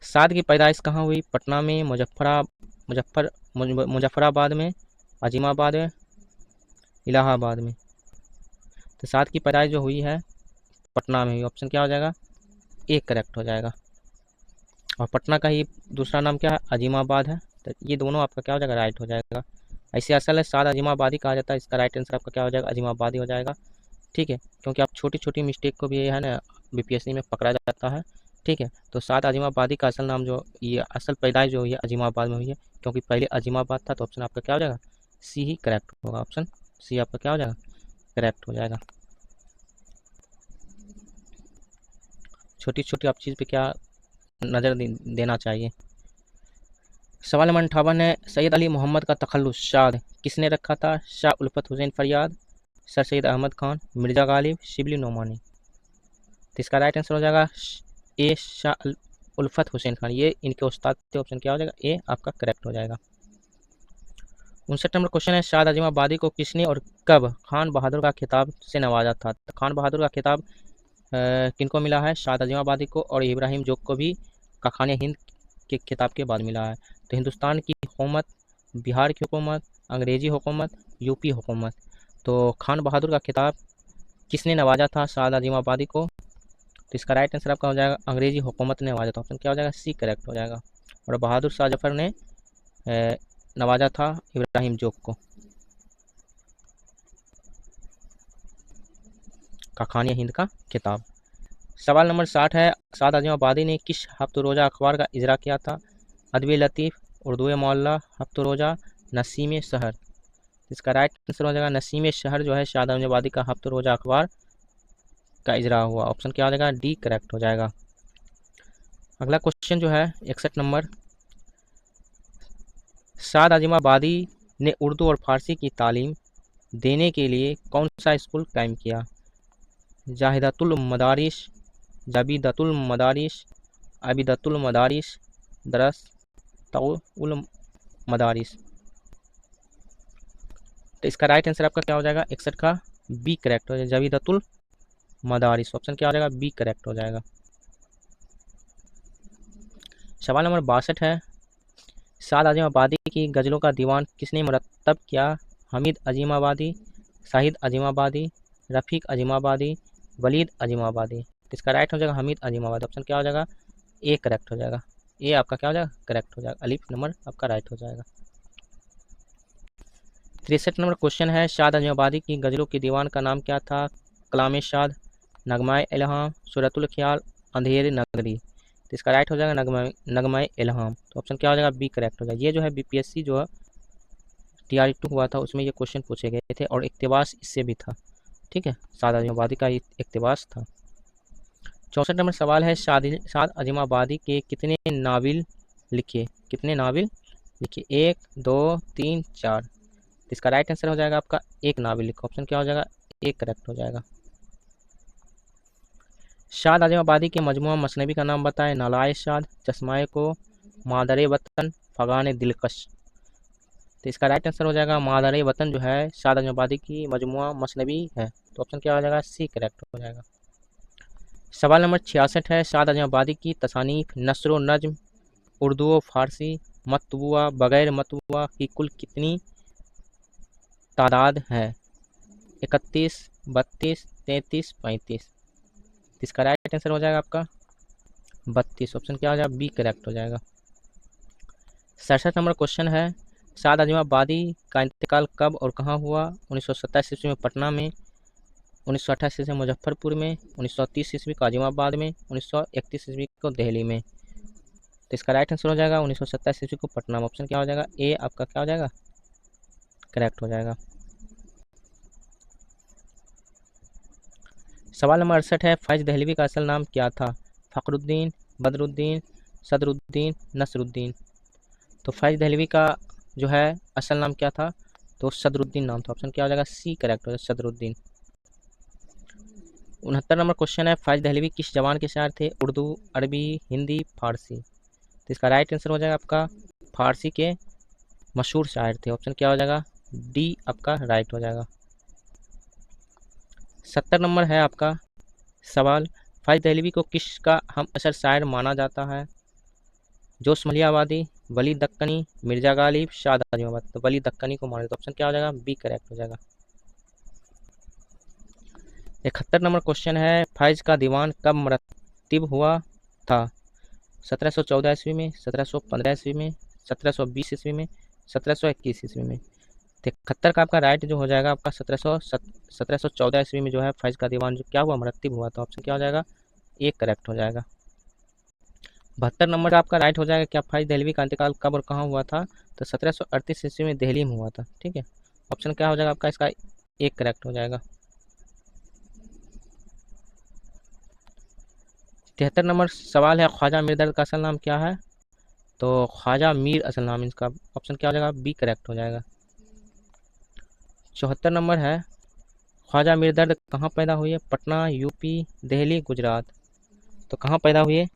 साद की पैदाइश कहाँ हुई? पटना में, मुजफ्फराबाद में, आज़िमाबाद में, इलाहाबाद में। तो साद की पैदाइश जो हुई है पटना में हुई। ऑप्शन क्या हो जाएगा? एक करेक्ट हो जाएगा। और पटना का ही दूसरा नाम क्या है? अजीमाबाद है। तो ये दोनों आपका क्या हो जाएगा? राइट हो जाएगा। ऐसे असल है साद अजीमाबादी कहा जाता है, इसका राइट आंसर आपका क्या हो जाएगा? अजीमाबादी हो जाएगा, ठीक है। क्योंकि आप छोटी छोटी मिस्टेक को भी ये है ना बीपीएससी में पकड़ा जाता है, ठीक है। तो साद अजीमाबादी का असल नाम जो ये असल पैदाइश जो हुई है अजीमाबाद में हुई है, क्योंकि पहले अजीमाबाद था। तो ऑप्शन आपका क्या हो जाएगा? सी ही करेक्ट होगा। ऑप्शन सी आपका क्या हो जाएगा? करेक्ट हो जाएगा। छोटी छोटी आप चीज़ पे क्या नज़र देना चाहिए। सवाल नंबर 58 है, सैयद अली मोहम्मद का तखल्लुस शाद किसने रखा था? शाह उल्फत हुसैन फरियाद, सर सैयद अहमद खान, मिर्ज़ा गालिब, शिबली नोमानी। तो इसका राइट आंसर हो जाएगा ए, शाह उल्फत हुसैन खान। ये इनके उस्ताद थे। ऑप्शन क्या हो जाएगा? ए आपका करेक्ट हो जाएगा। 59 नंबर क्वेश्चन है, शाद आज़िमाबादी को किसने और कब खान बहादुर का खिताब से नवाजा था? तो खान बहादुर का खिताब किनको मिला है? शाद आज़िमाबादी को और इब्राहिम जोग को भी खाने हिंद के खिताब के बाद मिला है। तो हिंदुस्तान की हुकूमत, बिहार की हुकूमत, अंग्रेज़ी हुकूमत, यूपी हुकूमत। तो खान बहादुर का खिताब किसने नवाजा था शाद आज़िमाबादी को? तो इसका राइट आंसर आपका हो जाएगा अंग्रेज़ी हुकूमत ने नवाजा था। ऑप्शन क्या हो जाएगा? सी करेक्ट हो जाएगा। और बहादुर शाह जफर ने नवाजा था इब्राहिम जोग को खाने हिंद का खिताब। सवाल नंबर 60 है, साद आज़िमाबादी ने किस हफ्ते रोज़ा अखबार का इजरा किया था? अदब लतीफ़, उर्दू मोहल्ला, हफ्ते रोज़ा, नसीम शहर। इसका राइट आंसर हो जाएगा नसीम शहर जो है साद आज़िमाबादी का हफ्ते रोज़ा अखबार का इजरा हुआ। ऑप्शन क्या हो जाएगा? डी करेक्ट हो जाएगा। अगला क्वेश्चन जो है 61 नंबर, साद आज़िमाबादी ने उर्दू और फारसी की तालीम देने के लिए कौन सा स्कूल कायम किया? जाहिदतुल मदारिस, जाबिदतुल मदारिस, आबिदतुल मदारिस, दरस्तुल मदारिस। तो इसका राइट आंसर आपका क्या हो जाएगा? 61 का बी करेक्ट हो जाएगा, जाबिदतुल मदारिस। ऑप्शन क्या हो जाएगा? बी करेक्ट हो जाएगा। सवाल नंबर 62 है, साद आज़िमाबादी की गज़लों का दीवान किसने मुरत्तब किया? हमीद अज़ीमाबादी, शाहिद अज़ीमाबादी, रफ़ीक अज़ीमाबादी, वलीद अज़ीमाबादी। इसका राइट हो जाएगा हमीद अज़ीमाबादी। ऑप्शन क्या हो जाएगा? ए करेक्ट हो जाएगा। ए आपका क्या हो जाएगा, करेक्ट हो जाएगा, अलिफ नंबर आपका राइट हो जाएगा। 63 नंबर क्वेश्चन है, शाद अजमाबादी की गज़लों के दीवान का नाम क्या था? कलाम शाद, नगमाए इल्हाम, सूरतुल ख्याल, अंधेरी नगरी। तो इसका राइट हो जाएगा नगमाए इल्हाम। तो ऑप्शन क्या हो जाएगा, बी करेक्ट हो जाएगा। ये जो है बीपीएससी जो है TR2 हुआ था उसमें ये क्वेश्चन पूछे गए थे और इक्तिबास इससे भी था, ठीक है, शाद अजमाबादी का इक्तिबास था। 64 नंबर सवाल है, शाद अजमाबादी के कितने नावल लिखे? कितने नावल लिखे? 1, 2, 3, 4। इसका राइट आंसर हो जाएगा आपका एक नावल लिखो। ऑप्शन क्या हो जाएगा, एक करेक्ट हो जाएगा। शाद अजमाबादी के मजमुआ मसनवी का नाम बताएं। नालाए शाद, चश्माए को, मादरे वतन, फगान दिलकश। तो इसका राइट आंसर हो जाएगा मादरे वतन जो है शाद अजमाबादी की मजमुआ मसनवी है। तो ऑप्शन क्या हो जाएगा, सी करेक्ट हो जाएगा। सवाल नंबर 66 है, शाद अजमाबादी की तसानीफ नस्र व नज्म उर्दू व फारसी मतबुआ बगैर मतबुआ की कुल कितनी तादाद है? 31, 32, 33, 35। इसका राइट आंसर हो जाएगा आपका 32। ऑप्शन क्या हो जाएगा, बी करेक्ट हो जाएगा। 67 नंबर क्वेश्चन है, शाद अजमाबादी का इंतकाल कब और कहाँ हुआ? 1927 ईस्वी में पटना में, 1928 ईस्वी में मुजफ्फरपुर में, 1930 ईस्वी को अजमाबाद में, 1931 ईस्वी को दिल्ली में। तो इसका राइट आंसर हो जाएगा 1927 ईस्वी को पटना में। ऑप्शन क्या हो जाएगा, ए आपका क्या हो जाएगा, करेक्ट हो जाएगा। सवाल नंबर 68 है, फैज दहलवी का असल नाम क्या था? फ़खरुद्दीन, बदरुद्दीन, सदरुद्दीन, नसरुद्दीन। तो फैज दहलवी का जो है असल नाम क्या था? तो सदरुद्दीन नाम था। ऑप्शन क्या हो जाएगा, सी करेक्ट हो जाएगा, सदरुद्दीन। 69 नंबर क्वेश्चन है, फैज दहलवी किस जबान के शायर थे? उर्दू, अरबी, हिंदी, फारसी। तो इसका राइट आंसर हो जाएगा आपका फारसी के मशहूर शायर थे। ऑप्शन क्या हो जाएगा, डी आपका राइट हो जाएगा। 70 नंबर है आपका सवाल, फैज दहलवी को किसका हम असर शायर माना जाता है? जोश मलियावादी, वली दक्कनी, मिर्जा गालिब, शाद अजमाबादी। तो वली दक्कनी को माना जाता है। ऑप्शन क्या हो जाएगा, बी करेक्ट हो जाएगा। 71 नंबर क्वेश्चन है, फैज का दीवान कब मरतब हुआ था? 1714 ईस्वी में, 1715 ईस्वी में, 1720 ईस्वी में, 1721 ईस्वी में। 71 का आपका राइट जो हो जाएगा आपका 1714 ईस्वी में जो है फैज का दीवान जो क्या हुआ, मरतब हुआ था। ऑप्शन क्या हो जाएगा, एक करेक्ट हो जाएगा। 72 नंबर का आपका राइट हो जाएगा, क्या फैज दहलवी का इंतकाल कब और कहाँ हुआ था? तो 1738 ईस्वी में दिल्ली में हुआ था, ठीक है। ऑप्शन क्या हो जाएगा आपका इसका, एक करेक्ट हो जाएगा। 73 नंबर सवाल है, ख्वाजा मीर दर्द का असल नाम क्या है? तो ख्वाजा मीर असल नाम इसका। ऑप्शन क्या हो जाएगा, बी करेक्ट हो जाएगा। 74 नंबर है, ख्वाजा मीर दर्द कहाँ पैदा हुए? पटना, यूपी, दिल्ली, गुजरात। तो कहाँ पैदा हुए?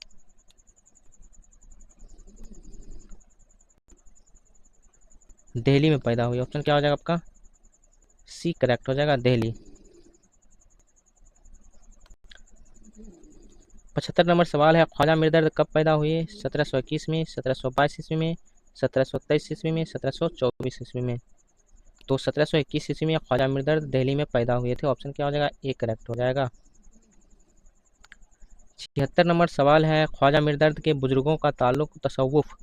दिल्ली में पैदा हुई। ऑप्शन क्या हो जाएगा आपका, सी करेक्ट हो जाएगा, दिल्ली। 75 नंबर सवाल है, ख्वाजा मीर दर्द कब पैदा हुए? 1721 में, 1722 ईस्वी में, 1723 ईस्वी में, 1724 ईस्वी में। तो 1721 ईस्वी में ख्वाजा मीर दर्द दिल्ली में पैदा हुए थे। ऑप्शन क्या हो जाएगा, ए करेक्ट हो जाएगा। 76 नंबर सवाल है, ख्वाजा मीर दर्द के बुजुर्गों का ताल्लुक तसव्वुफ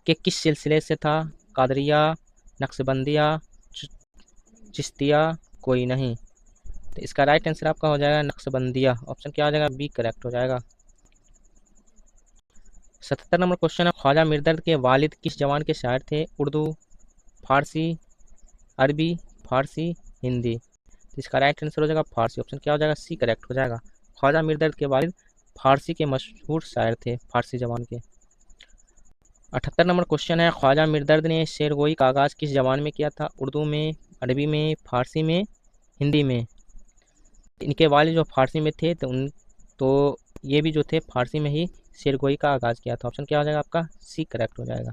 के किस सिलसिले से था? कादरिया, नक्शबंदिया, चिश्तिया, कोई नहीं। तो इसका राइट आंसर आपका हो जाएगा नक्शबंदिया। ऑप्शन क्या हो जाएगा, बी करेक्ट हो जाएगा। 77 नंबर क्वेश्चन है, ख्वाजा मीर दर्द के वालिद किस जबान के शायर थे? उर्दू, फारसी, अरबी, फारसी, हिंदी। तो इसका राइट आंसर हो जाएगा फारसी। ऑप्शन क्या हो जाएगा, सी करेक्ट हो जाएगा। ख्वाजा मीर दर्द के वालिद फारसी के मशहूर शायर थे, फारसी जबान के। 78 नंबर क्वेश्चन है, ख्वाजा मीर दर्द ने शेरगोई का आगाज़ किस जबान में किया था? उर्दू में, अरबी में, फारसी में, हिंदी में। इनके वालिद जो फारसी में थे तो ये भी जो थे फारसी में ही शेरगोई का आगाज़ किया था। ऑप्शन क्या हो जाएगा आपका, सी करेक्ट हो जाएगा।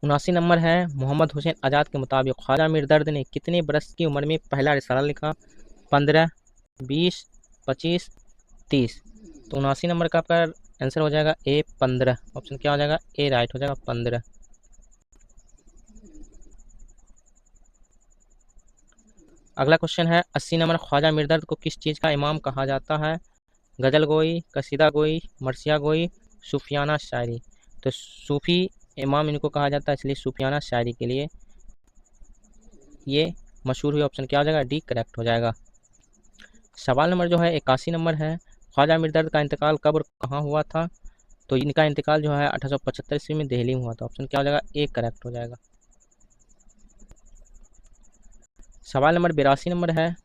79 नंबर है, मोहम्मद हुसैन आज़ाद के मुताबिक ख्वाजा मीर दर्द ने कितने बरस की उम्र में पहला रिसाला लिखा? 15, 20, 25, 30। तो 79 नंबर का आपका आंसर हो जाएगा ए 15। ऑप्शन क्या हो जाएगा, ए राइट हो जाएगा 15। अगला क्वेश्चन है 80 नंबर, ख्वाजा मीर दर्द को किस चीज़ का इमाम कहा जाता है? गज़ल गोई, कसीदा गोई, मरसिया गोई, सूफियाना शायरी। तो सूफ़ी इमाम इनको कहा जाता है, इसलिए सूफियाना शायरी के लिए ये मशहूर हुई। ऑप्शन क्या हो जाएगा, डी करेक्ट हो जाएगा। सवाल नंबर जो है 81 नंबर है, ख्वाजा मीर दर्द का इंतकाल कब और कहाँ हुआ था? तो इनका इंतकाल जो है 1875 ईस्वी में दिल्ली में हुआ था। ऑप्शन क्या हो जाएगा, ए करेक्ट हो जाएगा। सवाल नंबर 82 नंबर है,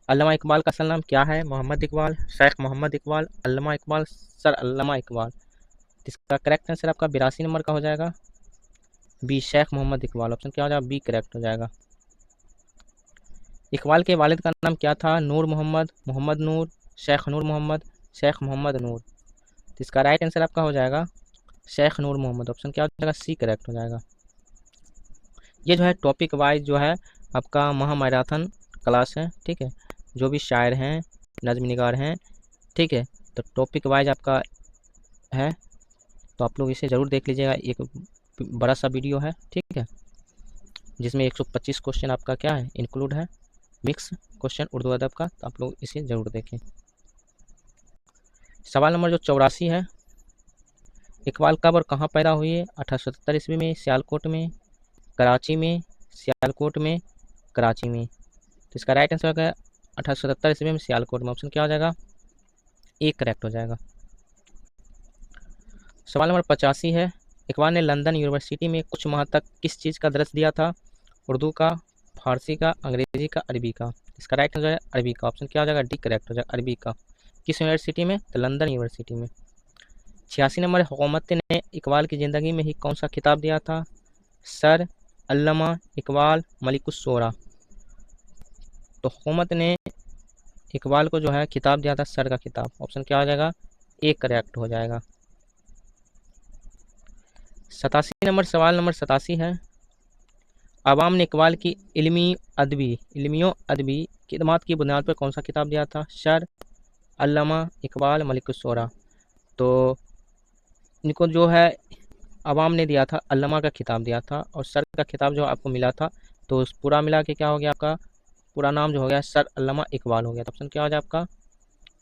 अल्लामा इकबाल का असल नाम क्या है? मोहम्मद इकबाल, शेख मोहम्मद इकबाल, अल्लामा इकबाल, सर अल्लामा इकबाल। इसका करेक्ट आंसर आपका 82 नंबर का हो जाएगा बी, शेख मोहम्मद इकबाल। ऑप्शन क्या हो जाएगा, बी करेक्ट हो जाएगा। इकबाल के वालिद का नाम क्या था? नूर मोहम्मद, मोहम्मद नूर, शेख नूर मोहम्मद, शेख मोहम्मद नूर। तो इसका राइट आंसर आपका हो जाएगा शेख नूर मोहम्मद। ऑप्शन क्या हो जाएगा, सी करेक्ट हो जाएगा। ये जो है टॉपिक वाइज जो है आपका महामैराथन क्लास है, ठीक है। जो भी शायर हैं, नज़्म निगार हैं, ठीक है, तो टॉपिक वाइज आपका है, तो आप लोग इसे ज़रूर देख लीजिएगा। एक बड़ा सा वीडियो है, ठीक है, जिसमें 125 क्वेश्चन आपका क्या है, इंक्लूड है, मिक्स क्वेश्चन उर्दू अदब का, तो आप लोग इसे ज़रूर देखें। सवाल नंबर जो 84 है, इकबाल कब और कहाँ पैदा हुए? 1877 ईस्वी में, सियालकोट में, कराची में, सियालकोट में, कराची में। तो इसका राइट आंसर होगा 1877 ईस्वी में, सियालकोट में। ऑप्शन क्या हो जाएगा, ए करेक्ट हो जाएगा। सवाल नंबर 85 है, इकबाल ने लंदन यूनिवर्सिटी में कुछ माह तक किस चीज़ का दर्स दिया था? उर्दू का, फारसी का, अंग्रेजी का, अरबी का। इसका राइट आंसर है अरबी का। ऑप्शन क्या हो जाएगा, डी करेक्ट हो जाएगा, अरबी का। किस यूनिवर्सिटी में? तो लंदन यूनिवर्सिटी में। 86 नंबर, हुकूमत ने इकबाल की ज़िंदगी में ही कौन सा खिताब दिया था? सर, अल्लामा इकबाल, मलिकुस शोरा। तो हुकूमत ने इकबाल को जो है खिताब दिया था सर का खिताब। ऑप्शन क्या हो जाएगा, ए करेक्ट हो जाएगा। 87 नंबर, सवाल नंबर 87 है, अवाम ने इकबाल की इल्मियों अदबी खिदमात की बुनियाद पर कौन सा खिताब दिया था? सर, अल्लामा इकबाल, मलिकुस शोरा। तो इनको जो है अवाम ने दिया था, अल्लामा का खिताब दिया था, और सर का खिताब जो आपको मिला था, तो उस पूरा मिला के क्या हो गया, आपका पूरा नाम जो हो गया सर अल्लामा इकबाल हो गया। तो ऑप्शन क्या हो जाएगा आपका,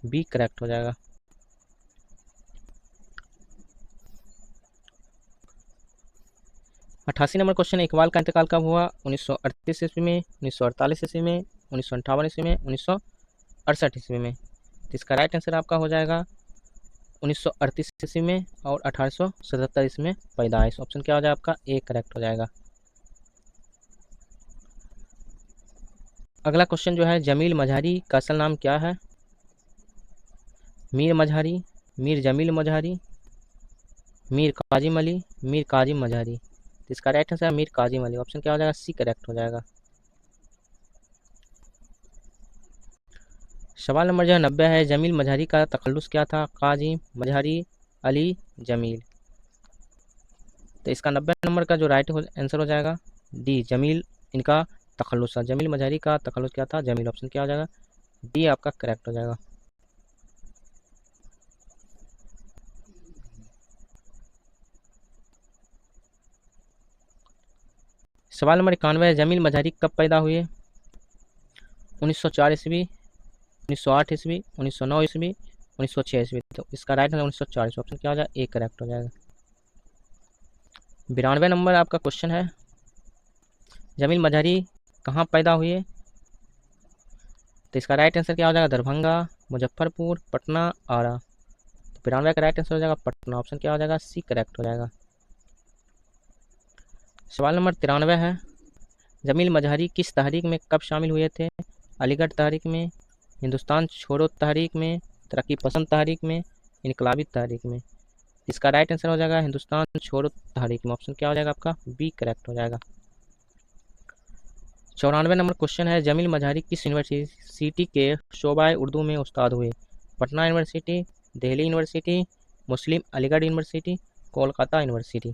बी करेक्ट हो जाएगा। अट्ठासी नंबर क्वेश्चन, इकबाल का इंतकाल कब हुआ? 1938 ईस्वी में, 1948 ईस्वी में, 1958 ईस्वी में, 1968 ईस्वी में। तो इसका राइट आंसर आपका हो जाएगा 1938 ईस्वी में और 1877 ईस्वी में पैदाइश। ऑप्शन क्या हो जाएगा आपका, ए करेक्ट हो जाएगा। अगला क्वेश्चन जो है, जमील मजहरी का असल नाम क्या है? मीर मजहरी, मीर जमील मजहरी, मीर काजिम अली, मीर काजिम मजहरी। तो इसका राइट आंसर है मीर काजिम अली। ऑप्शन क्या हो जाएगा, सी करेक्ट हो जाएगा। सवाल नंबर जो है 90 है, जमील मजहरी का तखल्लुस क्या था? काजिम, मजहरी, अली, जमील। तो इसका 90 नंबर का जो राइट आंसर हो जाएगा डी, जमील इनका तखल्लुस था। जमील मजहरी का तखल्लुस क्या था? जमील। ऑप्शन क्या हो जाएगा, डी आपका करेक्ट हो जाएगा। सवाल नंबर 91 है, जमील मजहरी कब पैदा हुए? 1904 ईस्वी, 1908 ईस्वी, 1909 ईस्वी, 1906 ईस्वी। तो इसका राइट आंसर 1904 ईस्वी। ऑप्शन क्या हो जाएगा, ए करेक्ट हो जाएगा। 92 नंबर आपका क्वेश्चन है, जमील मजहरी कहाँ पैदा हुए? तो इसका राइट आंसर क्या हो जाएगा, दरभंगा, मुजफ्फरपुर, पटना, आरा। तो 92 का राइट आंसर हो जाएगा पटना। ऑप्शन क्या हो जाएगा, सी करेक्ट हो जाएगा। सवाल नंबर 93 है, जमील मजहरी किस तहरीक में कब शामिल हुए थे? अलीगढ़ तहरीक में, हिंदुस्तान छोड़ो तहरीक में, तरक्की पसंद तहरीक में, इनकलाबी तहरीक में। इसका राइट आंसर हो जाएगा हिंदुस्तान छोड़ो तहरीक में। ऑप्शन क्या हो जाएगा आपका, बी करेक्ट हो जाएगा। 94 नंबर क्वेश्चन है, जमील मजहरी किस यूनिवर्सिटी के शोबा उर्दू में उस्ताद हुए? पटना यूनिवर्सिटी, दिल्ली यूनिवर्सिटी, मुस्लिम अलीगढ़ यूनिवर्सिटी, कोलकाता यूनिवर्सिटी।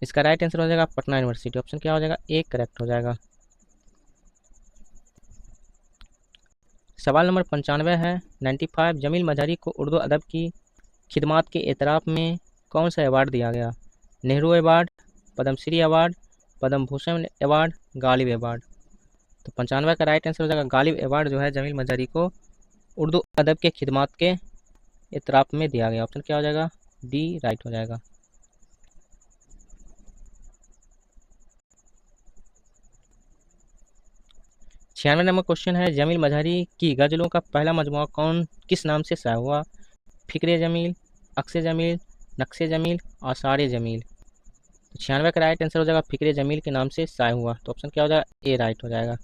इसका राइट आंसर हो जाएगा पटना यूनिवर्सिटी। ऑप्शन क्या हो जाएगा, ए करेक्ट हो जाएगा। सवाल नंबर 95 है, 95, जमील मजहरी को उर्दू अदब की खिदमात के एतराफ़ में कौन सा अवार्ड दिया गया? Nehru award, Padmashri award, Padma Bhushan award, Ghalib award. तो 95 का राइट आंसर हो जाएगा गालिब अवार्ड जो है जमील मजहरी को उर्दू अदब के खिदमात के इतराब में दिया गया। ऑप्शन क्या हो जाएगा? डी राइट हो जाएगा। छियानवे नंबर क्वेश्चन है, जमील मजहरी की गजलों का पहला मजमुआ किस नाम से शाया हुआ? फिक्रे जमील, अक्से जमील, नक्शे जमील, आसार जमील। तो 96 का राइट आंसर हो जाएगा फिक्रे जमील के नाम से शाया हुआ। तो ऑप्शन क्या हो जाएगा? ए राइट हो जाएगा।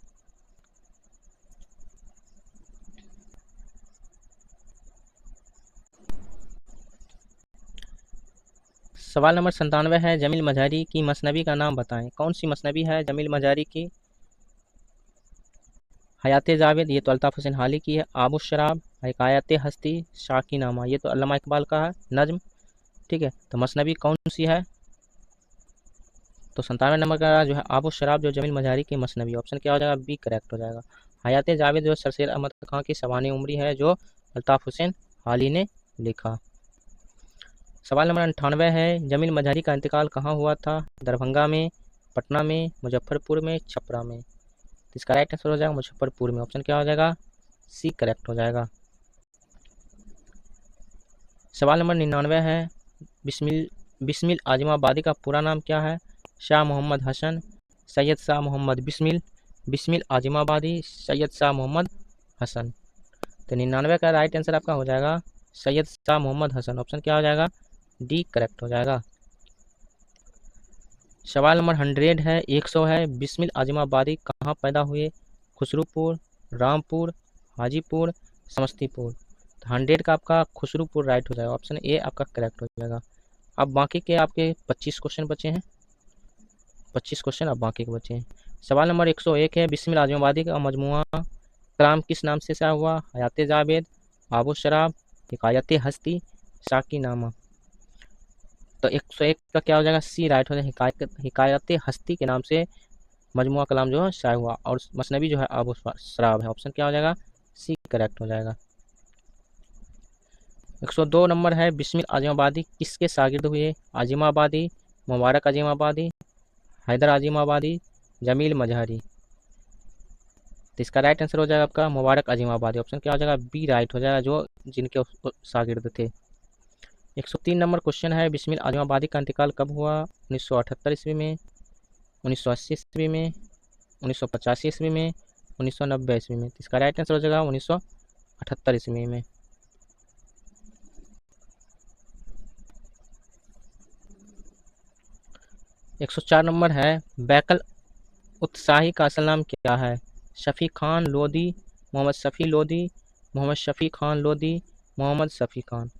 सवाल नंबर 97 है, जमील मजहरी की मसनवी का नाम बताएं। कौन सी मसनवी है जमील मजहरी की? हयात जावेद, ये तो अल्ताफ़ हुसैन हाली की है। आबू शराब, हिकायत हस्ती, शाकीनामा, ये तो अल्लामा इकबाल का है नज्म। ठीक है, तो मसनवी कौन सी है? तो 97 नंबर का जो है आबू शराब जो जमील मजहरी की मसनवी। ऑप्शन क्या हो जाएगा? बी करेक्ट हो जाएगा। हयात जावेद जो सरसेर अहमद खां की शबानी उमरी है जो अल्ताफ़ हुसैन हाली ने लिखा। सवाल नंबर 98 है, जमील मजहरी का इंतकाल कहाँ हुआ था? दरभंगा में, पटना में, मुजफ्फरपुर में, छपरा में। तो इसका राइट आंसर हो जाएगा मुजफ्फरपुर में। ऑप्शन क्या हो जाएगा? सी करेक्ट हो जाएगा। सवाल नंबर 99 है, बिस्मिल बिस्मिल आजमाबादी का पूरा नाम क्या है? शाह मोहम्मद हसन, सैयद शाह मोहम्मद बिस्मिल, बिस्मिल आजमाबादी, सैयद शाह मोहम्मद हसन। तो 99 का राइट आंसर आपका हो जाएगा सैयद शाह मोहम्मद हसन। ऑप्शन क्या हो जाएगा? डी करेक्ट हो जाएगा। सवाल नंबर 100 है, 100 है, बिस्मिल आजमाबादी कहाँ पैदा हुए? खुसरूपुर, रामपुर, हाजीपुर, समस्तीपुर। तो 100 का आपका खुसरूपुर राइट हो जाएगा। ऑप्शन ए आपका करेक्ट हो जाएगा। अब बाकी के आपके 25 क्वेश्चन बचे हैं। 25 क्वेश्चन अब बाकी के बचे हैं। सवाल नंबर 101 है, बिस्मिल आजमाबादी का मजमुआ कलाम किस नाम से शाया हुआ? हयात जावेद, आबू शराब, हिकायत हस्ती, शाकीनामा। तो 101 का क्या हो जाएगा? सी राइट हो जाएगा। हिकायत हस्ती के नाम से मजमुआ कलाम जो है शाया हुआ, और मसनवी जो है आबू शराब है। ऑप्शन क्या हो जाएगा? सी करेक्ट हो जाएगा। 102 नंबर है, बिस्मिल आजमाबादी किसके शागिर्द हुए? आजिमाबादी, मुबारक आजिमाबादी, हैदर आजिमाबादी, जमील मजहरी। तो इसका राइट आंसर हो जाएगा आपका मुबारक आजिमाबादी। ऑप्शन क्या हो जाएगा? बी राइट हो जाएगा, जो जिनके शागिर्द थे। 103 नंबर क्वेश्चन है, बिस्मिल आजमाबादी का इंतकाल कब हुआ? 1978 ईस्वी में, 1980 ईस्वी में, 1985 ईस्वी में, 1990 ईस्वी में। तो इसका राइट आंसर हो जाएगा 1978 ईस्वी में। 104 नंबर है, बैकल उत्साही का असल नाम क्या है? शफ़ी खान लोधी, मोहम्मद शफ़ी लोधी, मोहम्मद शफ़ी खान लोधी, मोहम्मद शफ़ी खान।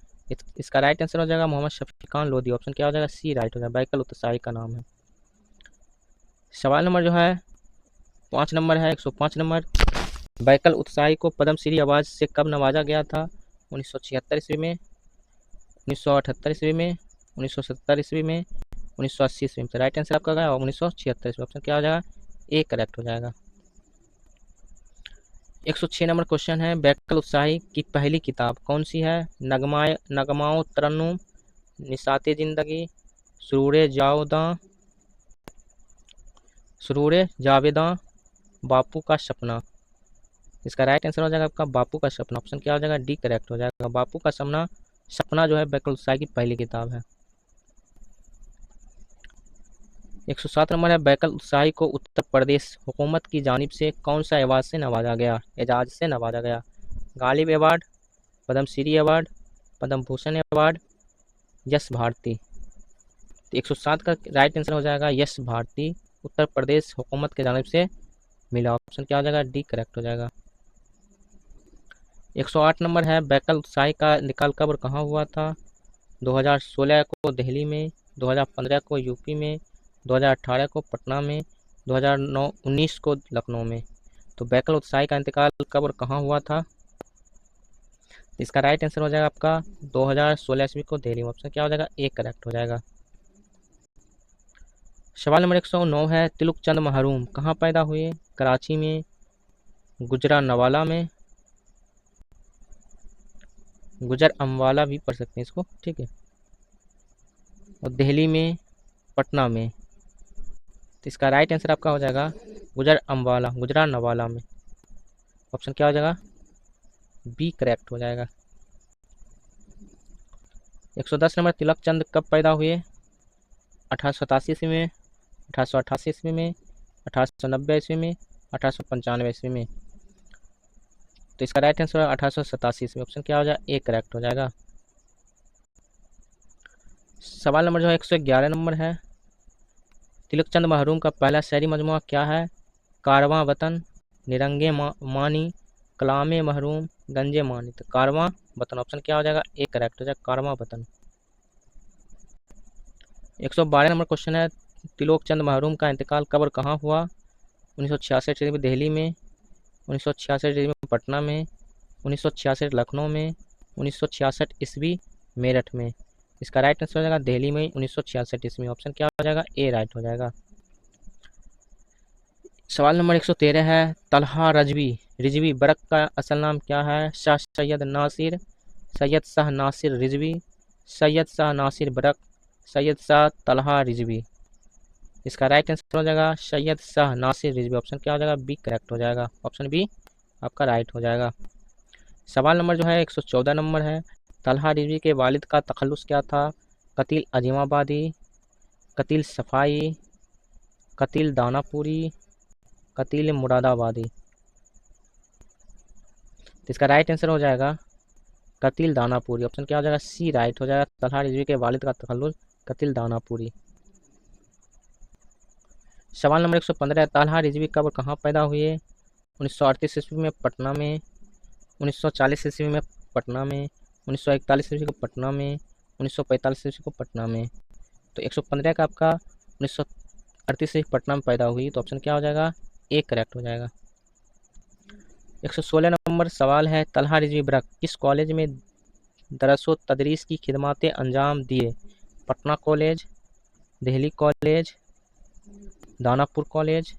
इसका राइट आंसर हो जाएगा मोहम्मद शफ़ी खान लोधी। ऑप्शन क्या हो जाएगा? सी राइट हो जाएगा, बैकल उत्साही का नाम है। सवाल नंबर जो है 5 नंबर है, 105 नंबर, बैकल उत्साही को पद्मश्री अवार्ड से कब नवाजा गया था? 1976 ईस्वी में, 1978 ईस्वी में, 1970 ईस्वी में, 1980 ईस्वी में। तो राइट आंसर आपका क्या? 1976 ईस्वी। ऑप्शन क्या हो जाएगा? ए करेक्ट हो जाएगा। 106 नंबर क्वेश्चन है, बैकल उत्साही की पहली किताब कौन सी है? नगमाओ तरन्नुम, निसाते ज़िंदगी, सुरूर जावेदां, बापू का सपना। इसका राइट आंसर हो जाएगा आपका बापू का सपना। ऑप्शन क्या हो जाएगा? डी करेक्ट हो जाएगा। बापू का सपना जो है बैकल उत्साही की पहली किताब है। 107 नंबर है, बैकल उत्साही को उत्तर प्रदेश हुकूमत की जानिब से कौन सा एवार्ड से नवाजा गया? एजाज से नवाजा गया। Ghalib award, Padmashri award, Padma Bhushan award, यश भारती। तो 107 का राइट आंसर हो जाएगा यश भारती, उत्तर प्रदेश हुकूमत की जानिब से मिला। ऑप्शन क्या हो जाएगा? डी करेक्ट हो जाएगा। 108 नंबर है, बैकल उत्साही का इंतकाल कब और कहाँ हुआ था? 2016 को दिल्ली में, 2015 को यूपी में, 2018 को पटना में, 2019 को लखनऊ में। तो बैकल उत्साही का इंतकाल कब और कहाँ हुआ था? इसका राइट आंसर हो जाएगा आपका 2016 ईस्वी को दिल्ली में। ऑप्शन क्या हो जाएगा? ए करेक्ट हो जाएगा। सवाल नंबर 109 है, तिलक चंद महरूम कहाँ पैदा हुए? कराची में, गुजरानवाला में, गुजर अम्बाला भी पढ़ सकते हैं इसको, ठीक है, और दिल्ली में, पटना में। तो इसका राइट आंसर आपका हो जाएगा गुजरानवाला में। ऑप्शन क्या हो जाएगा? बी करेक्ट हो जाएगा। 110 नंबर, तिलक चंद कब पैदा हुए? 1887 ईस्वी में, 1888 ईस्वी में, 1890 ईस्वी में, 1895 ईस्वी में। तो इसका राइट आंसर है 1887 ईस्वी। ऑप्शन क्या हो जाएगा? ए करेक्ट हो जाएगा। सवाल नंबर जो है 111 नंबर है, तिलक चंद महरूम का पहला शायरी मजमूआ क्या है? कारवां वतन, निरंगे मानी, कलामे महरूम, गंजे मानी। तो कारवां वतन ऑप्शन क्या हो जाएगा? ए करेक्ट हो जाएगा, कारवां वतन। 112 नंबर क्वेश्चन है, तिलोक चंद महरूम का इंतकाल कब और कहाँ हुआ? 1966 ईस्वी में दिल्ली में, 1966 ईस्वी में पटना में, 1966 लखनऊ में, 1966 ईस्वी मेरठ में। इसका राइट आंसर हो जाएगा दिल्ली में 1966 ईस्वी। ऑप्शन क्या हो जाएगा? ए राइट हो जाएगा। सवाल नंबर 113 है, तलहा रिजवी बरक का असल नाम क्या है? शाह सैयद नासिर, सैयद शाह नासिर रिजवी, सैयद शाह नासिर बरक, सैयद शाह तलहा रिजवी। इसका राइट आंसर हो जाएगा सैयद शाह नासिर रिजवी। ऑप्शन क्या हो जाएगा? बी करेक्ट हो जाएगा। ऑप्शन बी आपका राइट हो जाएगा। सवाल नंबर जो है 114 नंबर है, तलहा रिजवी के वालिद का तखल्लुस क्या था? कतील अजीमाबादी, कतील सफाई, कतील दानापुरी, कतील मुरादाबादी। तो इसका राइट आंसर हो जाएगा कतील दानापुरी। ऑप्शन क्या हो जाएगा? सी राइट हो जाएगा। तलहा रिजवी के वालिद का तखल्लुस कतील दानापुरी। सवाल नंबर 115, तलहा रिजवी कब और कहाँ पैदा हुए? 1938 ईस्वी में पटना में, 1940 ईस्वी में पटना में, 1941 ईस्वी को पटना में, 1945 ईस्वी को पटना में। तो 115 का आपका 1938 से पटना में पैदा हुई। तो ऑप्शन क्या हो जाएगा? ए करेक्ट हो जाएगा। 116 नंबर सवाल है, तलहा रिजवी बरक किस कॉलेज में दरसो तदरीस की खिदमतें अंजाम दिए? Patna college, Delhi college, Danapur college,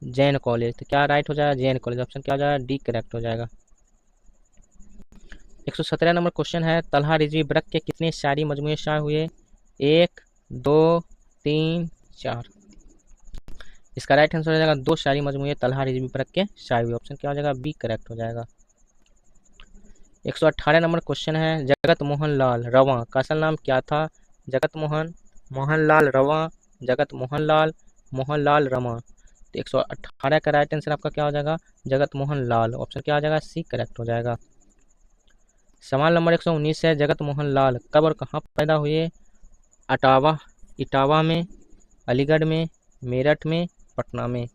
Jain college. तो क्या राइट हो जाएगा? जैन कॉलेज। ऑप्शन क्या हो जाएगा? डी करेक्ट हो जाएगा। 117 नंबर क्वेश्चन है, तलहा रिजवी बरक के कितने शायरी मजमूए शाये हुए? 1, 2, 3, 4। इसका राइट आंसर हो जाएगा 2 शायरी मजमूए तलहा रिजवी बरक के शाये हुए। ऑप्शन क्या हो जाएगा? बी करेक्ट हो जाएगा। 118 नंबर क्वेश्चन है, जगत मोहन लाल रवां का असल नाम क्या था? जगत मोहन लाल रवां, जगत मोहन लाल रवां। तो 118 का राइट आंसर आपका क्या हो जाएगा? जगत मोहन लाल। ऑप्शन क्या हो जाएगा? सी करेक्ट हो जाएगा। सवाल नंबर 119 है, जगत मोहन लाल कब और कहाँ पैदा हुए? इटावा में, अलीगढ़ में, मेरठ में, पटना में।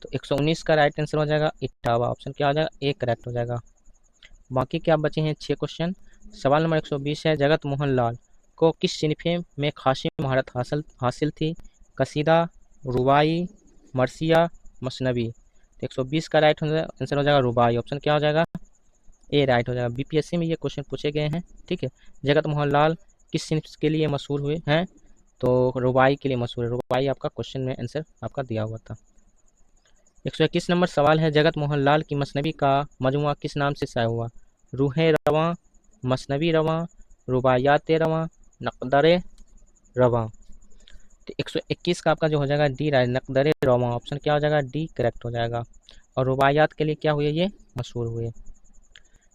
तो 119 का राइट आंसर हो जाएगा इटावा। ऑप्शन क्या हो जाएगा? ए करेक्ट हो जाएगा। बाकी क्या बचे हैं 6 क्वेश्चन। सवाल नंबर 120 है, जगत मोहन लाल को किस सिनफे में खासी महारत हासिल थी? कसीदा, रुबाई, मरसिया, मसनवी। तो 120 का राइट आंसर हो जाएगा रुबाई। ऑप्शन क्या हो जाएगा? ए राइट हो जाएगा। बीपीएससी में ये क्वेश्चन पूछे गए हैं। ठीक है, जगत मोहन लाल किस सिनफ के लिए मशहूर हुए हैं? तो रुबाई के लिए मशहूर है। रुबाई आपका क्वेश्चन में आंसर आपका दिया हुआ था। 121 नंबर सवाल है, जगत मोहन लाल की मसनवी का मजमुआ किस नाम से शाया हुआ? रूहे रवां, मसनवी रवां, रुबायात रवां, नकदर रवां। तो 121 का आपका जो हो जाएगा डी राइट, नकदर रवां। ऑप्शन क्या हो जाएगा? डी करेक्ट हो जाएगा। और रुबायात के लिए क्या हुए? ये मशहूर हुए।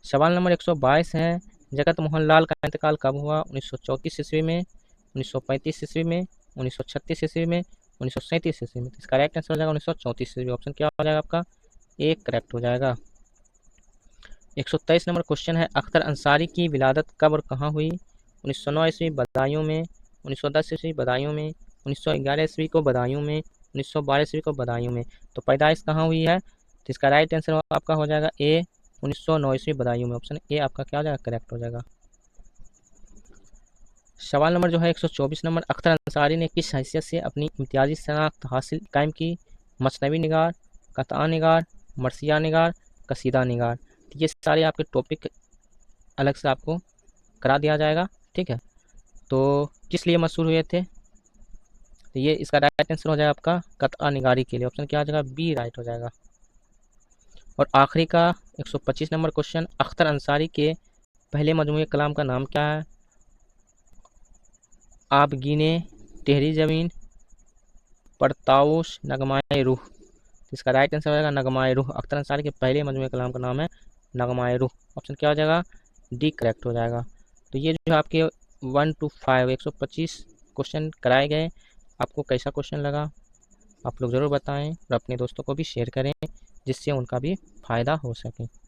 सवाल नंबर 122 है, जगत मोहन लाल का इंतकाल कब हुआ? 1934 ईस्वी में, 1935 ईस्वी में, 1936 ईस्वी में, 1937 ईस्वी में। तो इसका करेक्ट आंसर हो जाएगा 1934 ईस्वी। ऑप्शन क्या हो जाएगा आपका? ए करेक्ट हो जाएगा। 123 नंबर क्वेश्चन है, अख्तर अंसारी की विलादत कब और कहाँ हुई? 1909 ईस्वी बदायूं में, 1910 ईस्वी बदायूं में, 1911 ईस्वी को बदायूं में, 1912 ईस्वी को बदायूं में। तो पैदाइश कहाँ हुई है? तो इसका राइट आंसर आपका हो जाएगा ए 1909 ईस्वी बदायूं में। ऑप्शन ए आपका क्या हो जाएगा? करेक्ट हो जाएगा। सवाल नंबर जो है 124 नंबर, अख्तर अंसारी ने किस हैसियत से अपनी इम्तियाजी शनाख्त कायम की? मसनवी निगार, कतआ निगार, मरसिया निगार, कसीदा निगार। तो ये सारे आपके टॉपिक अलग से आपको करा दिया जाएगा। ठीक है, तो किस लिए मशहूर हुए थे? तो ये इसका राइट आंसर हो जाएगा आपका कतआ निगारी के लिए। ऑप्शन क्या हो जाएगा? बी राइट हो जाएगा। और आखिरी का 125 नंबर क्वेश्चन, अख्तर अंसारी के पहले मजमूए कलाम का नाम क्या है? आप गिने, टेहरी ज़मीन, परताउश, नगमाए रूह। इसका राइट आंसर हो जाएगा नगमाए रूह। अख्तर अंसारी के पहले मजमूए कलाम का नाम है नगमाए रूह। ऑप्शन क्या हो जाएगा? डी करेक्ट हो जाएगा। तो ये जो आपके 1 to 5 125 क्वेश्चन कराए गए। आपको कैसा क्वेश्चन लगा आप लोग ज़रूर बताएं और अपने दोस्तों को भी शेयर करें जिससे उनका भी फ़ायदा हो सके।